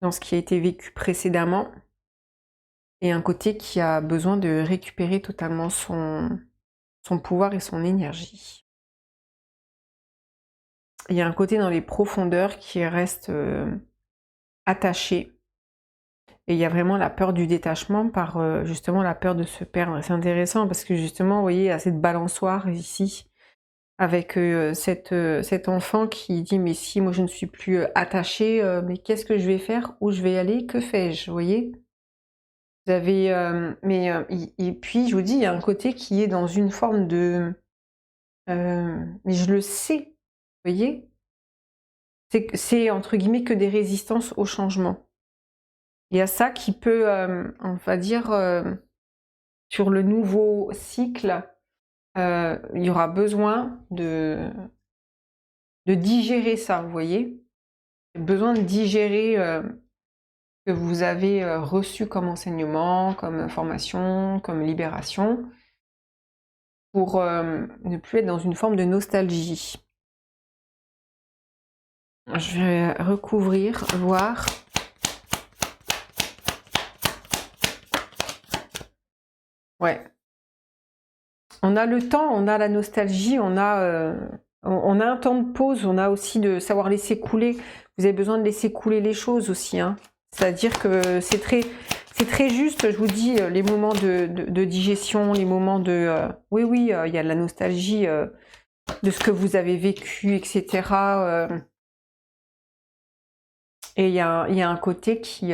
[SPEAKER 1] dans ce qui a été vécu précédemment, et un côté qui a besoin de récupérer totalement son pouvoir et son énergie. Il y a un côté dans les profondeurs qui reste attaché. Et il y a vraiment la peur du détachement par justement la peur de se perdre. C'est intéressant parce que justement, vous voyez, il y a cette balançoire ici avec cet enfant qui dit mais si moi je ne suis plus attachée, mais qu'est-ce que je vais faire? Où je vais aller? Que fais-je? Vous voyez? Vous avez et puis je vous dis, il y a un côté qui est dans une forme de mais je le sais, vous voyez? C'est entre guillemets que des résistances au changement. Il y a ça qui peut, on va dire, sur le nouveau cycle, il y aura besoin de digérer ça, vous voyez? Besoin de digérer que vous avez reçu comme enseignement, comme information, comme libération, pour ne plus être dans une forme de nostalgie. Je vais recouvrir, voir. Ouais. On a le temps, on a la nostalgie, on a un temps de pause, on a aussi de savoir laisser couler. Vous avez besoin de laisser couler les choses aussi, hein. C'est-à-dire que c'est très juste, je vous dis, les moments de digestion, les moments de... oui, oui, il y a de la nostalgie de ce que vous avez vécu, etc. Et il y a un côté qui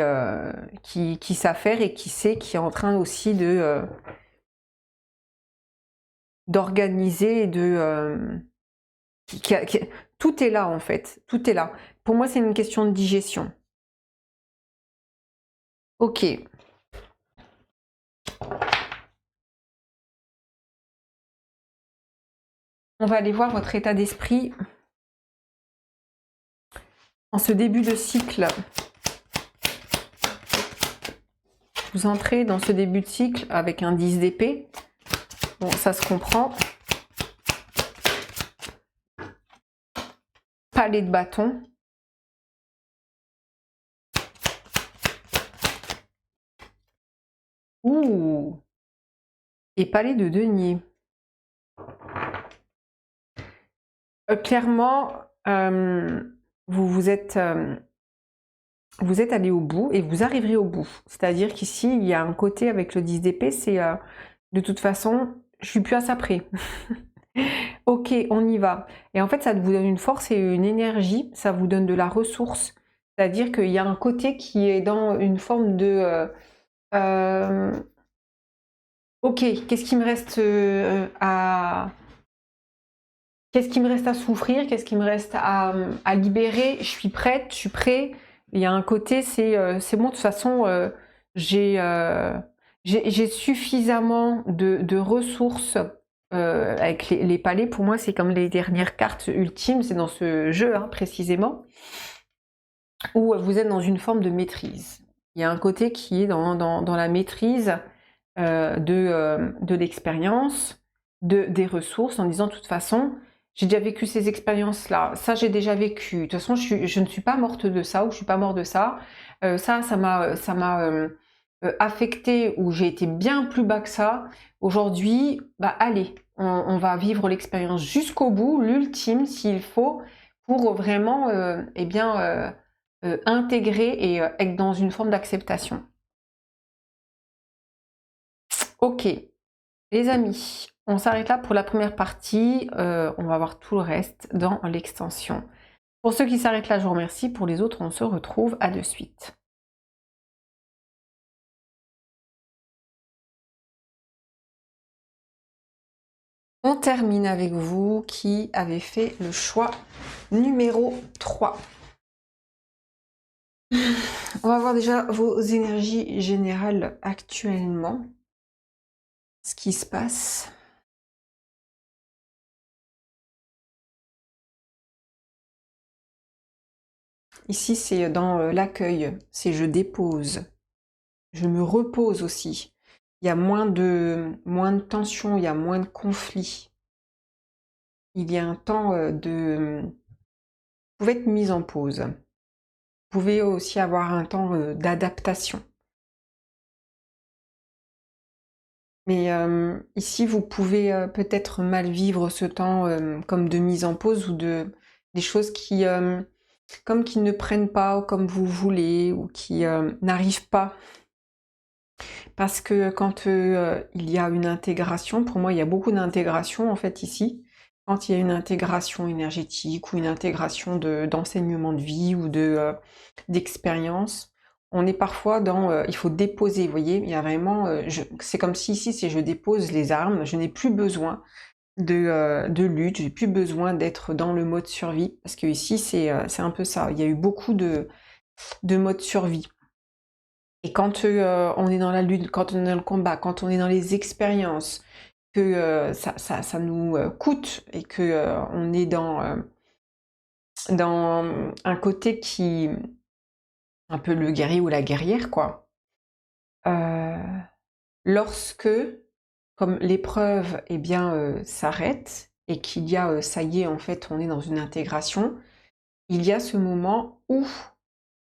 [SPEAKER 1] s'affaire et qui sait, qui est en train aussi de d'organiser et de... tout est là en fait, tout est là. Pour moi, c'est une question de digestion. Ok. On va aller voir votre état d'esprit en ce début de cycle. Vous entrez dans ce début de cycle avec un 10 d'épée. Bon, ça se comprend. Palais de bâton. Ouh. Et palais de denier. Clairement, vous êtes allé au bout et vous arriverez au bout. C'est-à-dire qu'ici, il y a un côté avec le 10 d'épée, c'est de toute façon, je suis plus à ça près. Ok, on y va. Et en fait, ça vous donne une force et une énergie, ça vous donne de la ressource. C'est-à-dire qu'il y a un côté qui est dans une forme de... ok, qu'est-ce qui me reste à... Qu'est-ce qui me reste à souffrir? Qu'est-ce qui me reste à libérer? Je suis prête, je suis prêt. Il y a un côté, c'est bon, de toute façon, j'ai suffisamment de ressources avec les palais. Pour moi, c'est comme les dernières cartes ultimes, c'est dans ce jeu hein, précisément, où vous êtes dans une forme de maîtrise. Il y a un côté qui est dans la maîtrise de l'expérience, des ressources, en disant de toute façon, j'ai déjà vécu ces expériences-là, ça j'ai déjà vécu, de toute façon je ne suis pas morte de ça, ou je suis pas mort de ça, ça m'a affecté, ou j'ai été bien plus bas que ça, aujourd'hui, bah allez, on va vivre l'expérience jusqu'au bout, l'ultime s'il faut, pour vraiment eh bien, intégrer et être dans une forme d'acceptation. Ok, les amis, on s'arrête là pour la première partie. On va voir tout le reste dans l'extension. Pour ceux qui s'arrêtent là, je vous remercie. Pour les autres, on se retrouve à de suite. On termine avec vous qui avez fait le choix numéro 3. On va voir déjà vos énergies générales actuellement. Ce qui se passe. Ici, c'est dans l'accueil. C'est je dépose. Je me repose aussi. Il y a moins de tension, il y a moins de conflits. Il y a un temps de... Vous pouvez être mise en pause. Vous pouvez aussi avoir un temps d'adaptation. Mais ici, vous pouvez peut-être mal vivre ce temps comme de mise en pause ou des choses qui, comme qui ne prennent pas comme vous voulez ou qui n'arrivent pas. Parce que quand il y a une intégration, pour moi il y a beaucoup d'intégration en fait ici, quand il y a une intégration énergétique ou une intégration d'enseignement de vie ou d'expérience, on est parfois dans il faut déposer, vous voyez, il y a vraiment, c'est comme si ici c'est je dépose les armes, je n'ai plus besoin de lutte, j'ai plus besoin d'être dans le mode survie, parce que ici c'est un peu ça, il y a eu beaucoup de mode survie. Et quand on est dans la lutte, quand on est dans le combat, quand on est dans les expériences, que ça nous coûte et que on est dans un côté qui un peu le guerrier ou la guerrière quoi. Lorsque comme l'épreuve eh bien s'arrête et qu'il y a ça y est en fait on est dans une intégration, il y a ce moment où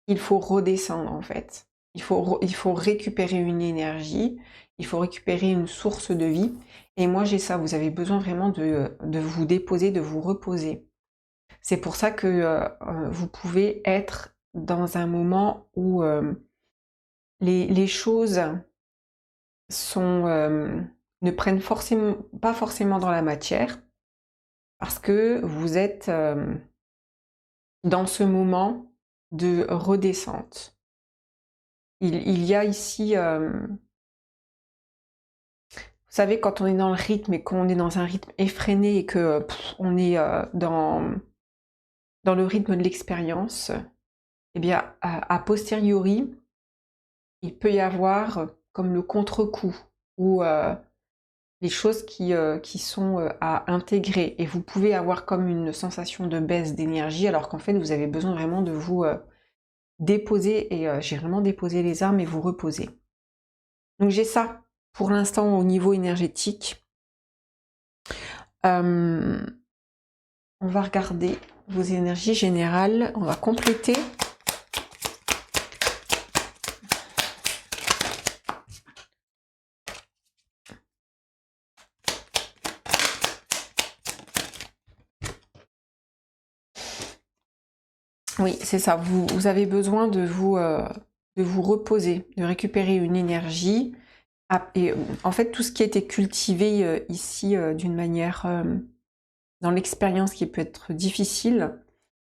[SPEAKER 1] il faut redescendre en fait. Il faut récupérer une énergie, il faut récupérer une source de vie. Et moi j'ai ça, vous avez besoin vraiment de vous déposer, de vous reposer. C'est pour ça que vous pouvez être dans un moment où les choses sont, ne prennent pas forcément dans la matière, parce que vous êtes dans ce moment de redescente. Il y a ici, vous savez, quand on est dans le rythme et qu'on est dans un rythme effréné et que on est dans le rythme de l'expérience, eh bien, a posteriori, il peut y avoir comme le contre-coup ou les choses qui sont à intégrer. Et vous pouvez avoir comme une sensation de baisse d'énergie, alors qu'en fait, vous avez besoin vraiment de vous déposer, et j'ai vraiment déposé les armes et vous reposer. Donc j'ai ça pour l'instant au niveau énergétique. On va regarder vos énergies générales, on va compléter. Oui, c'est ça, vous avez besoin de vous reposer, de récupérer une énergie. Ah, et en fait, tout ce qui a été cultivé ici d'une manière dans l'expérience qui peut être difficile,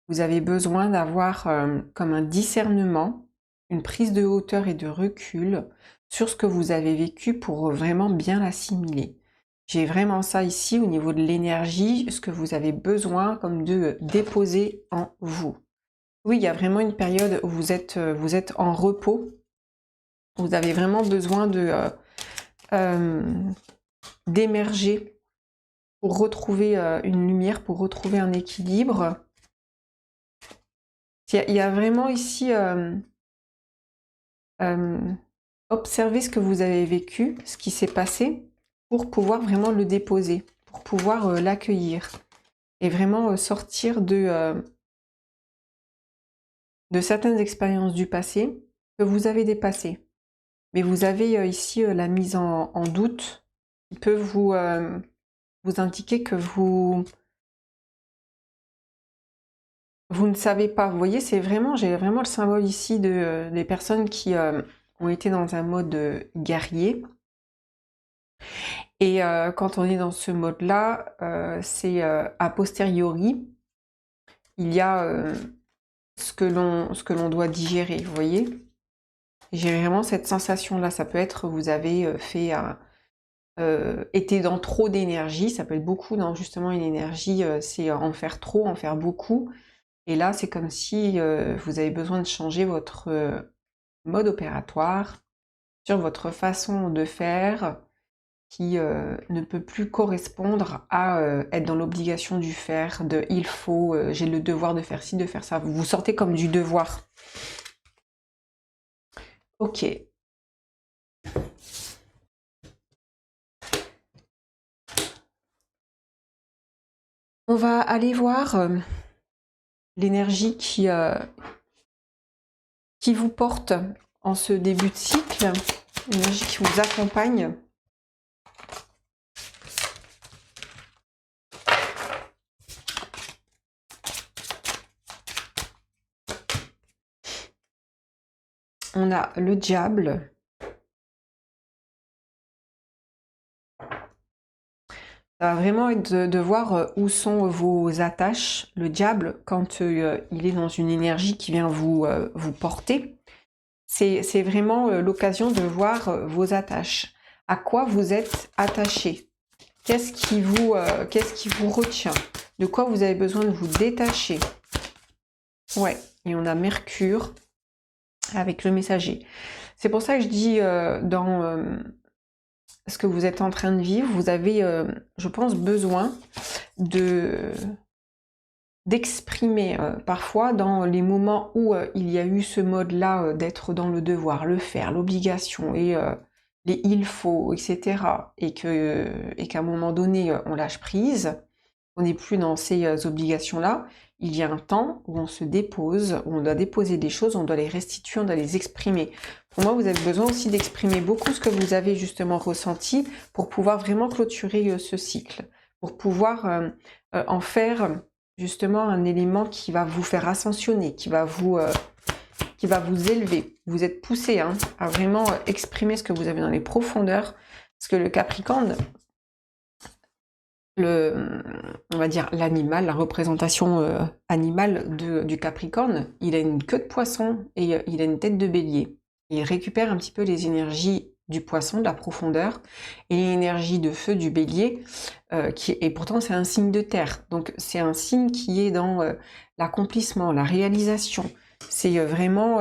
[SPEAKER 1] vous avez besoin d'avoir comme un discernement, une prise de hauteur et de recul sur ce que vous avez vécu pour vraiment bien l'assimiler. J'ai vraiment ça ici au niveau de l'énergie, ce que vous avez besoin comme de déposer en vous. Oui, il y a vraiment une période où vous êtes en repos. Vous avez vraiment besoin d'émerger pour retrouver une lumière, pour retrouver un équilibre. Il y a vraiment ici observer ce que vous avez vécu, ce qui s'est passé, pour pouvoir vraiment le déposer, pour pouvoir l'accueillir et vraiment sortir de certaines expériences du passé que vous avez dépassées. Mais vous avez ici la mise en doute qui peut vous indiquer que vous ne savez pas. Vous voyez, j'ai vraiment le symbole ici des personnes qui ont été dans un mode guerrier. Et quand on est dans ce mode-là, c'est a posteriori, il y a ce que l'on doit digérer, vous voyez. J'ai vraiment cette sensation-là. Ça peut être, vous avez été dans trop d'énergie, ça peut être beaucoup dans justement une énergie, c'est en faire trop, en faire beaucoup. Et là, c'est comme si vous avez besoin de changer votre mode opératoire sur votre façon de faire qui ne peut plus correspondre à être dans l'obligation du faire, de il faut, j'ai le devoir de faire ci, de faire ça. Vous vous sortez comme du devoir. Ok. On va aller voir l'énergie qui vous porte en ce début de cycle, l'énergie qui vous accompagne. On a le diable. Ça va vraiment être de voir où sont vos attaches. Le diable, quand il est dans une énergie qui vient vous porter, c'est vraiment l'occasion de voir vos attaches. À quoi vous êtes attaché? Qu'est-ce qui vous retient? De quoi vous avez besoin de vous détacher? Ouais, et on a Mercure avec le messager. C'est pour ça que je dis dans ce que vous êtes en train de vivre, vous avez, je pense, besoin de d'exprimer parfois dans les moments où il y a eu ce mode-là d'être dans le devoir, le faire, l'obligation et les il faut, etc. Et qu'à un moment donné, on lâche prise, on n'est plus dans ces obligations-là. Il y a un temps où on se dépose, où on doit déposer des choses, on doit les restituer, on doit les exprimer. Pour moi, vous avez besoin aussi d'exprimer beaucoup ce que vous avez justement ressenti pour pouvoir vraiment clôturer ce cycle, pour pouvoir en faire justement un élément qui va vous faire ascensionner, qui va vous élever. Vous êtes poussé hein, à vraiment exprimer ce que vous avez dans les profondeurs, parce que le Capricorne, on va dire l'animal, la représentation animale du Capricorne, il a une queue de poisson et il a une tête de bélier. Il récupère un petit peu les énergies du poisson, de la profondeur, et l'énergie de feu du bélier, et pourtant c'est un signe de terre. Donc c'est un signe qui est dans l'accomplissement, la réalisation. C'est vraiment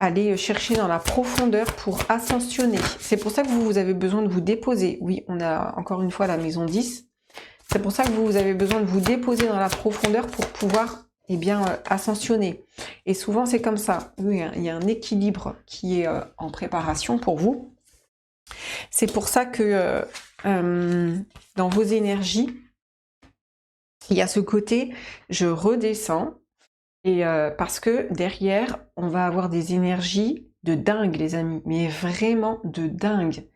[SPEAKER 1] aller chercher dans la profondeur pour ascensionner. C'est pour ça que vous avez besoin de vous déposer. Oui, on a encore une fois la maison 10. C'est pour ça que vous avez besoin de vous déposer dans la profondeur pour pouvoir eh bien, ascensionner. Et souvent, c'est comme ça. Oui, il y a un équilibre qui est en préparation pour vous. C'est pour ça que dans vos énergies, il y a ce côté, je redescends, et parce que derrière, on va avoir des énergies de dingue, les amis, mais vraiment de dingue.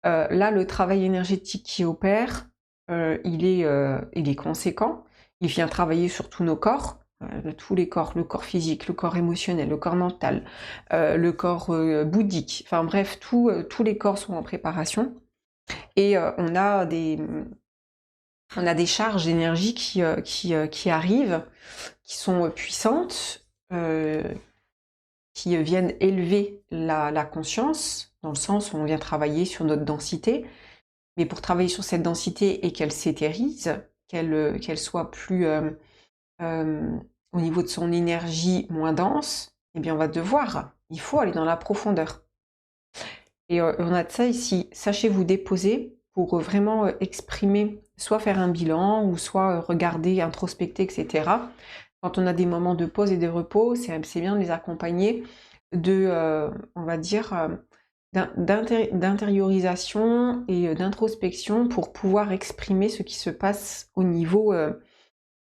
[SPEAKER 1] Là, le travail énergétique qui opère, il est conséquent. Il vient travailler sur tous nos corps, tous les corps, le corps physique, le corps émotionnel, le corps mental, le corps bouddhique. Enfin bref, tous les corps sont en préparation. Et on a des charges d'énergie qui arrivent, qui sont puissantes, qui viennent élever la conscience, dans le sens où on vient travailler sur notre densité. Mais pour travailler sur cette densité et qu'elle s'éthérise, qu'elle soit plus au niveau de son énergie moins dense, eh bien il faut aller dans la profondeur. Et on a de ça ici, sachez vous déposer pour vraiment exprimer, soit faire un bilan, ou soit regarder, introspecter, etc. Quand on a des moments de pause et de repos, c'est bien de les accompagner de, on va dire, d'intériorisation et d'introspection pour pouvoir exprimer ce qui se passe au niveau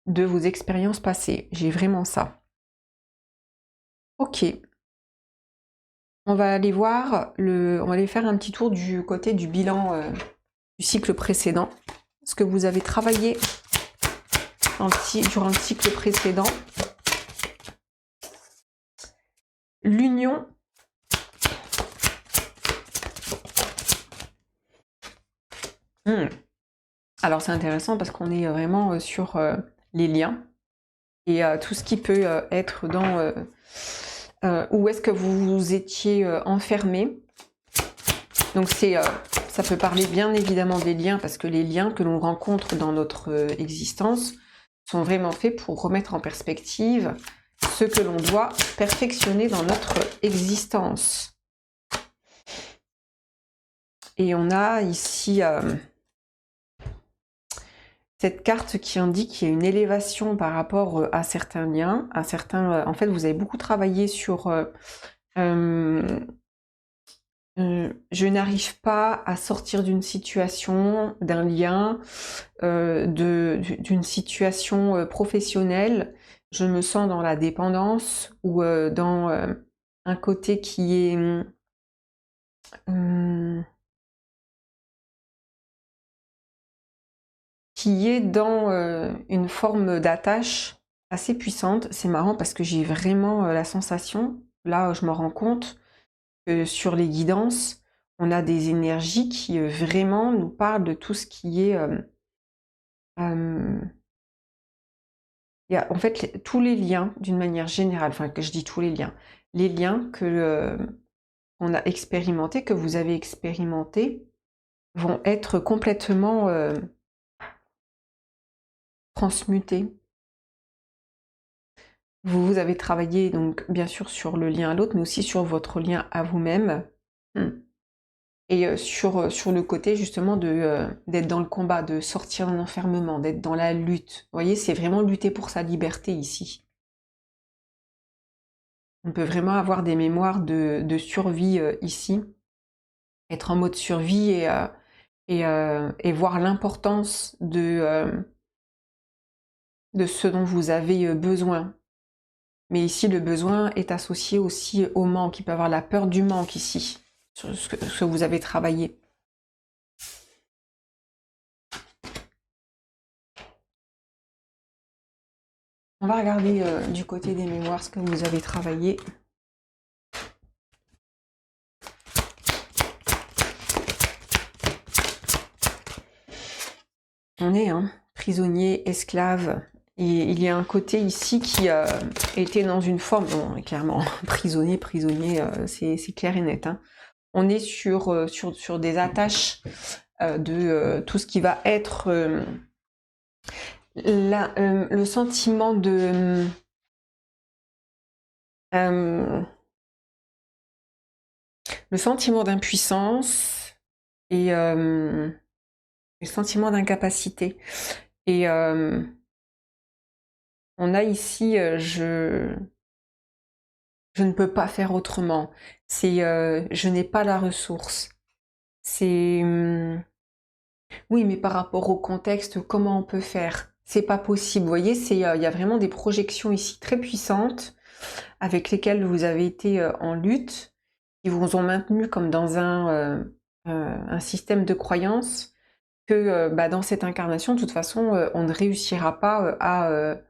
[SPEAKER 1] de vos expériences passées. J'ai vraiment ça. Ok. On va aller voir, on va aller faire un petit tour du côté du bilan du cycle précédent. Ce que vous avez travaillé durant le cycle précédent. L'union. Alors c'est intéressant parce qu'on est vraiment sur les liens et tout ce qui peut être dans où est-ce que vous étiez enfermé. Donc ça peut parler bien évidemment des liens, parce que les liens que l'on rencontre dans notre existence sont vraiment faits pour remettre en perspective ce que l'on doit perfectionner dans notre existence. Et on a ici cette carte qui indique qu'il y a une élévation par rapport à certains liens, à certains. En fait, vous avez beaucoup travaillé sur je n'arrive pas à sortir d'une situation, d'un lien, d'une situation professionnelle. Je me sens dans la dépendance ou dans un côté qui est dans une forme d'attache assez puissante. C'est marrant parce que j'ai vraiment la sensation, là je me rends compte, que sur les guidances, on a des énergies qui vraiment nous parlent de tout ce qui est... il y a, en fait, tous les liens, d'une manière générale, enfin que je dis tous les liens qu'on a expérimentés, que vous avez expérimentés, vont être complètement transmutés. Vous avez travaillé donc bien sûr sur le lien à l'autre, mais aussi sur votre lien à vous-même. Hmm. Et sur le côté justement d'être dans le combat, de sortir d'un enfermement, d'être dans la lutte. Vous voyez, c'est vraiment lutter pour sa liberté ici. On peut vraiment avoir des mémoires de survie ici, être en mode survie et voir l'importance de ce dont vous avez besoin. Mais ici, le besoin est associé aussi au manque. Il peut y avoir la peur du manque ici, sur ce que vous avez travaillé. On va regarder du côté des mémoires ce que vous avez travaillé. On est prisonnier, esclave. Et il y a un côté ici qui était dans une forme, bon, clairement, prisonnier, c'est clair et net. Hein. On est sur des attaches de tout ce qui va être le sentiment de... le sentiment d'impuissance et le sentiment d'incapacité. Et on a ici, je ne peux pas faire autrement. C'est je n'ai pas la ressource. C'est oui, mais par rapport au contexte, comment on peut faire? C'est pas possible. Vous voyez, il y a vraiment des projections ici très puissantes avec lesquelles vous avez été en lutte, qui vous ont maintenu comme dans un système de croyance que bah, dans cette incarnation, de toute façon, on ne réussira pas à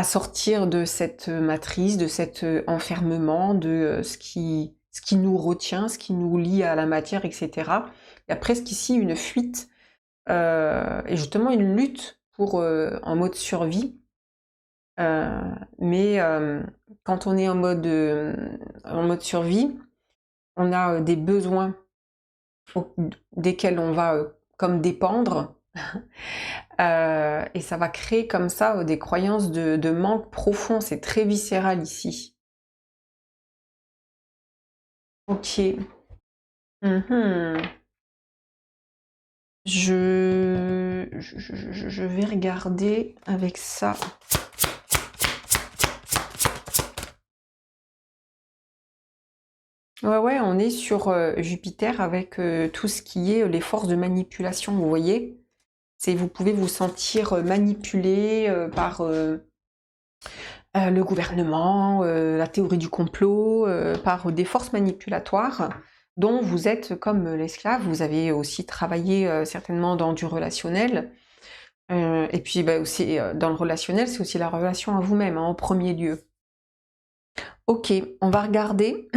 [SPEAKER 1] sortir de cette matrice, de cet enfermement, de ce qui nous retient, ce qui nous lie à la matière, etc. Il y a presque ici une fuite et justement une lutte pour en mode survie. Mais quand on est en mode survie, on a des besoins desquels on va comme dépendre. Et ça va créer comme ça des croyances de manque profond. C'est très viscéral ici. Ok. Je vais regarder avec ça. Ouais, on est sur Jupiter avec tout ce qui est les forces de manipulation, vous voyez? Vous pouvez vous sentir manipulé par le gouvernement, la théorie du complot, par des forces manipulatoires dont vous êtes comme l'esclave. Vous avez aussi travaillé certainement dans du relationnel. Et puis bah, aussi dans le relationnel, c'est aussi la relation à vous-même en premier lieu. Ok, on va regarder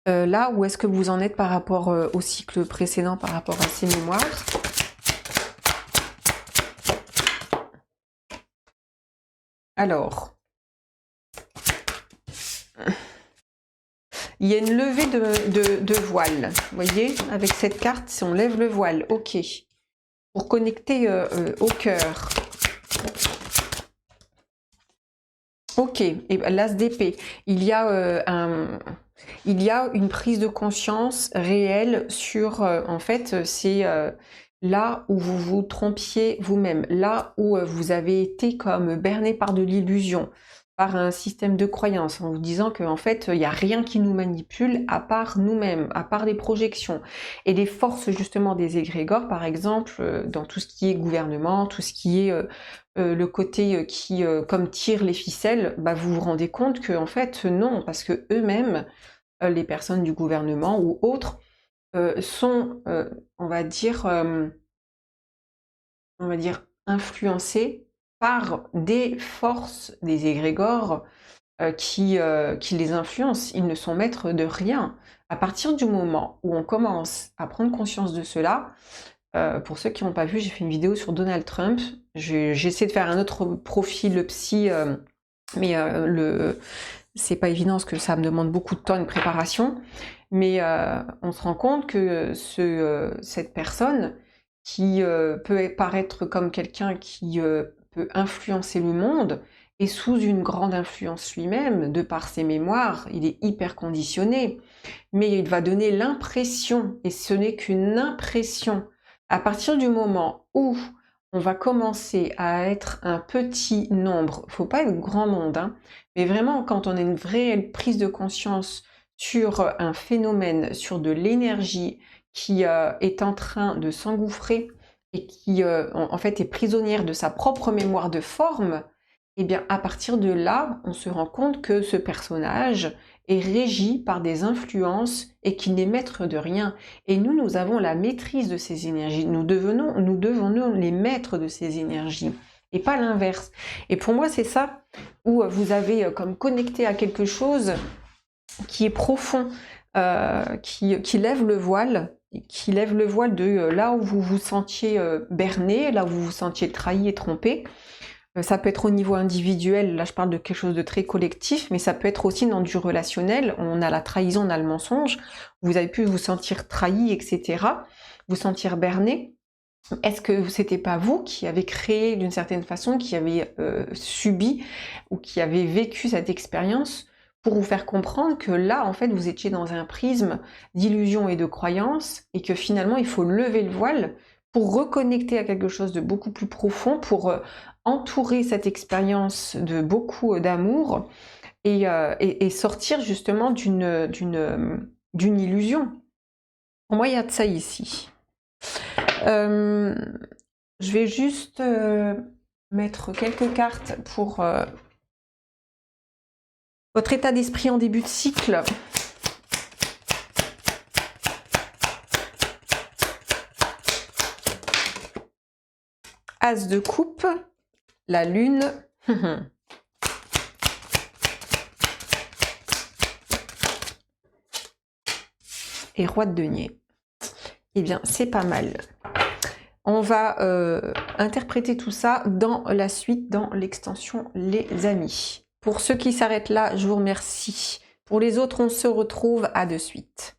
[SPEAKER 1] là où est-ce que vous en êtes par rapport au cycle précédent, par rapport à ces mémoires. Alors, il y a une levée de voile, vous voyez, avec cette carte, si on lève le voile, ok, pour connecter au cœur. Ok, et l'as d'épée, il y a une prise de conscience réelle sur, en fait, c'est là où vous vous trompiez vous-même, là où vous avez été comme berné par de l'illusion, par un système de croyance, en vous disant qu'en fait, il n'y a rien qui nous manipule à part nous-mêmes, à part les projections. Et les forces justement des égrégores, par exemple, dans tout ce qui est gouvernement, tout ce qui est le côté qui comme tire les ficelles, bah, vous vous rendez compte que en fait non, parce que eux-mêmes, les personnes du gouvernement ou autres, sont, on va dire influencés par des forces, des égrégores qui les influencent. Ils ne sont maîtres de rien. À partir du moment où on commence à prendre conscience de cela, pour ceux qui n'ont pas vu, j'ai fait une vidéo sur Donald Trump. J'essaie de faire un autre profil psy, mais c'est pas évident parce que ça me demande beaucoup de temps et de préparation. Mais on se rend compte que cette personne qui peut paraître comme quelqu'un qui peut influencer le monde, est sous une grande influence lui-même, de par ses mémoires, il est hyper conditionné, mais il va donner l'impression, et ce n'est qu'une impression, à partir du moment où on va commencer à être un petit nombre, faut pas être grand monde, hein, mais vraiment quand on a une vraie prise de conscience sur un phénomène, sur de l'énergie qui est en train de s'engouffrer et qui en fait est prisonnière de sa propre mémoire de forme, et bien à partir de là, on se rend compte que ce personnage est régi par des influences et qu'il n'est maître de rien. Et nous, nous avons la maîtrise de ces énergies. Nous devons les maîtres de ces énergies et pas l'inverse. Et pour moi, c'est ça où vous avez comme connecté à quelque chose qui est profond, qui lève le voile de là où vous vous sentiez berné, là où vous vous sentiez trahi et trompé. Ça peut être au niveau individuel, là je parle de quelque chose de très collectif, mais ça peut être aussi dans du relationnel. On a la trahison, on a le mensonge. Vous avez pu vous sentir trahi, etc. Vous sentir berné. Est-ce que c'était pas vous qui avez créé d'une certaine façon, qui avez subi ou qui avez vécu cette expérience pour vous faire comprendre que là, en fait, vous étiez dans un prisme d'illusion et de croyance et que finalement, il faut lever le voile pour reconnecter à quelque chose de beaucoup plus profond, pour entourer cette expérience de beaucoup d'amour et sortir justement d'une illusion. Pour moi, il y a de ça ici. Je vais juste mettre quelques cartes pour votre état d'esprit en début de cycle. As de coupe, la lune. Et roi de denier. Eh bien, c'est pas mal. On va interpréter tout ça dans la suite, dans l'extension, les amis. Pour ceux qui s'arrêtent là, je vous remercie. Pour les autres, on se retrouve à de suite.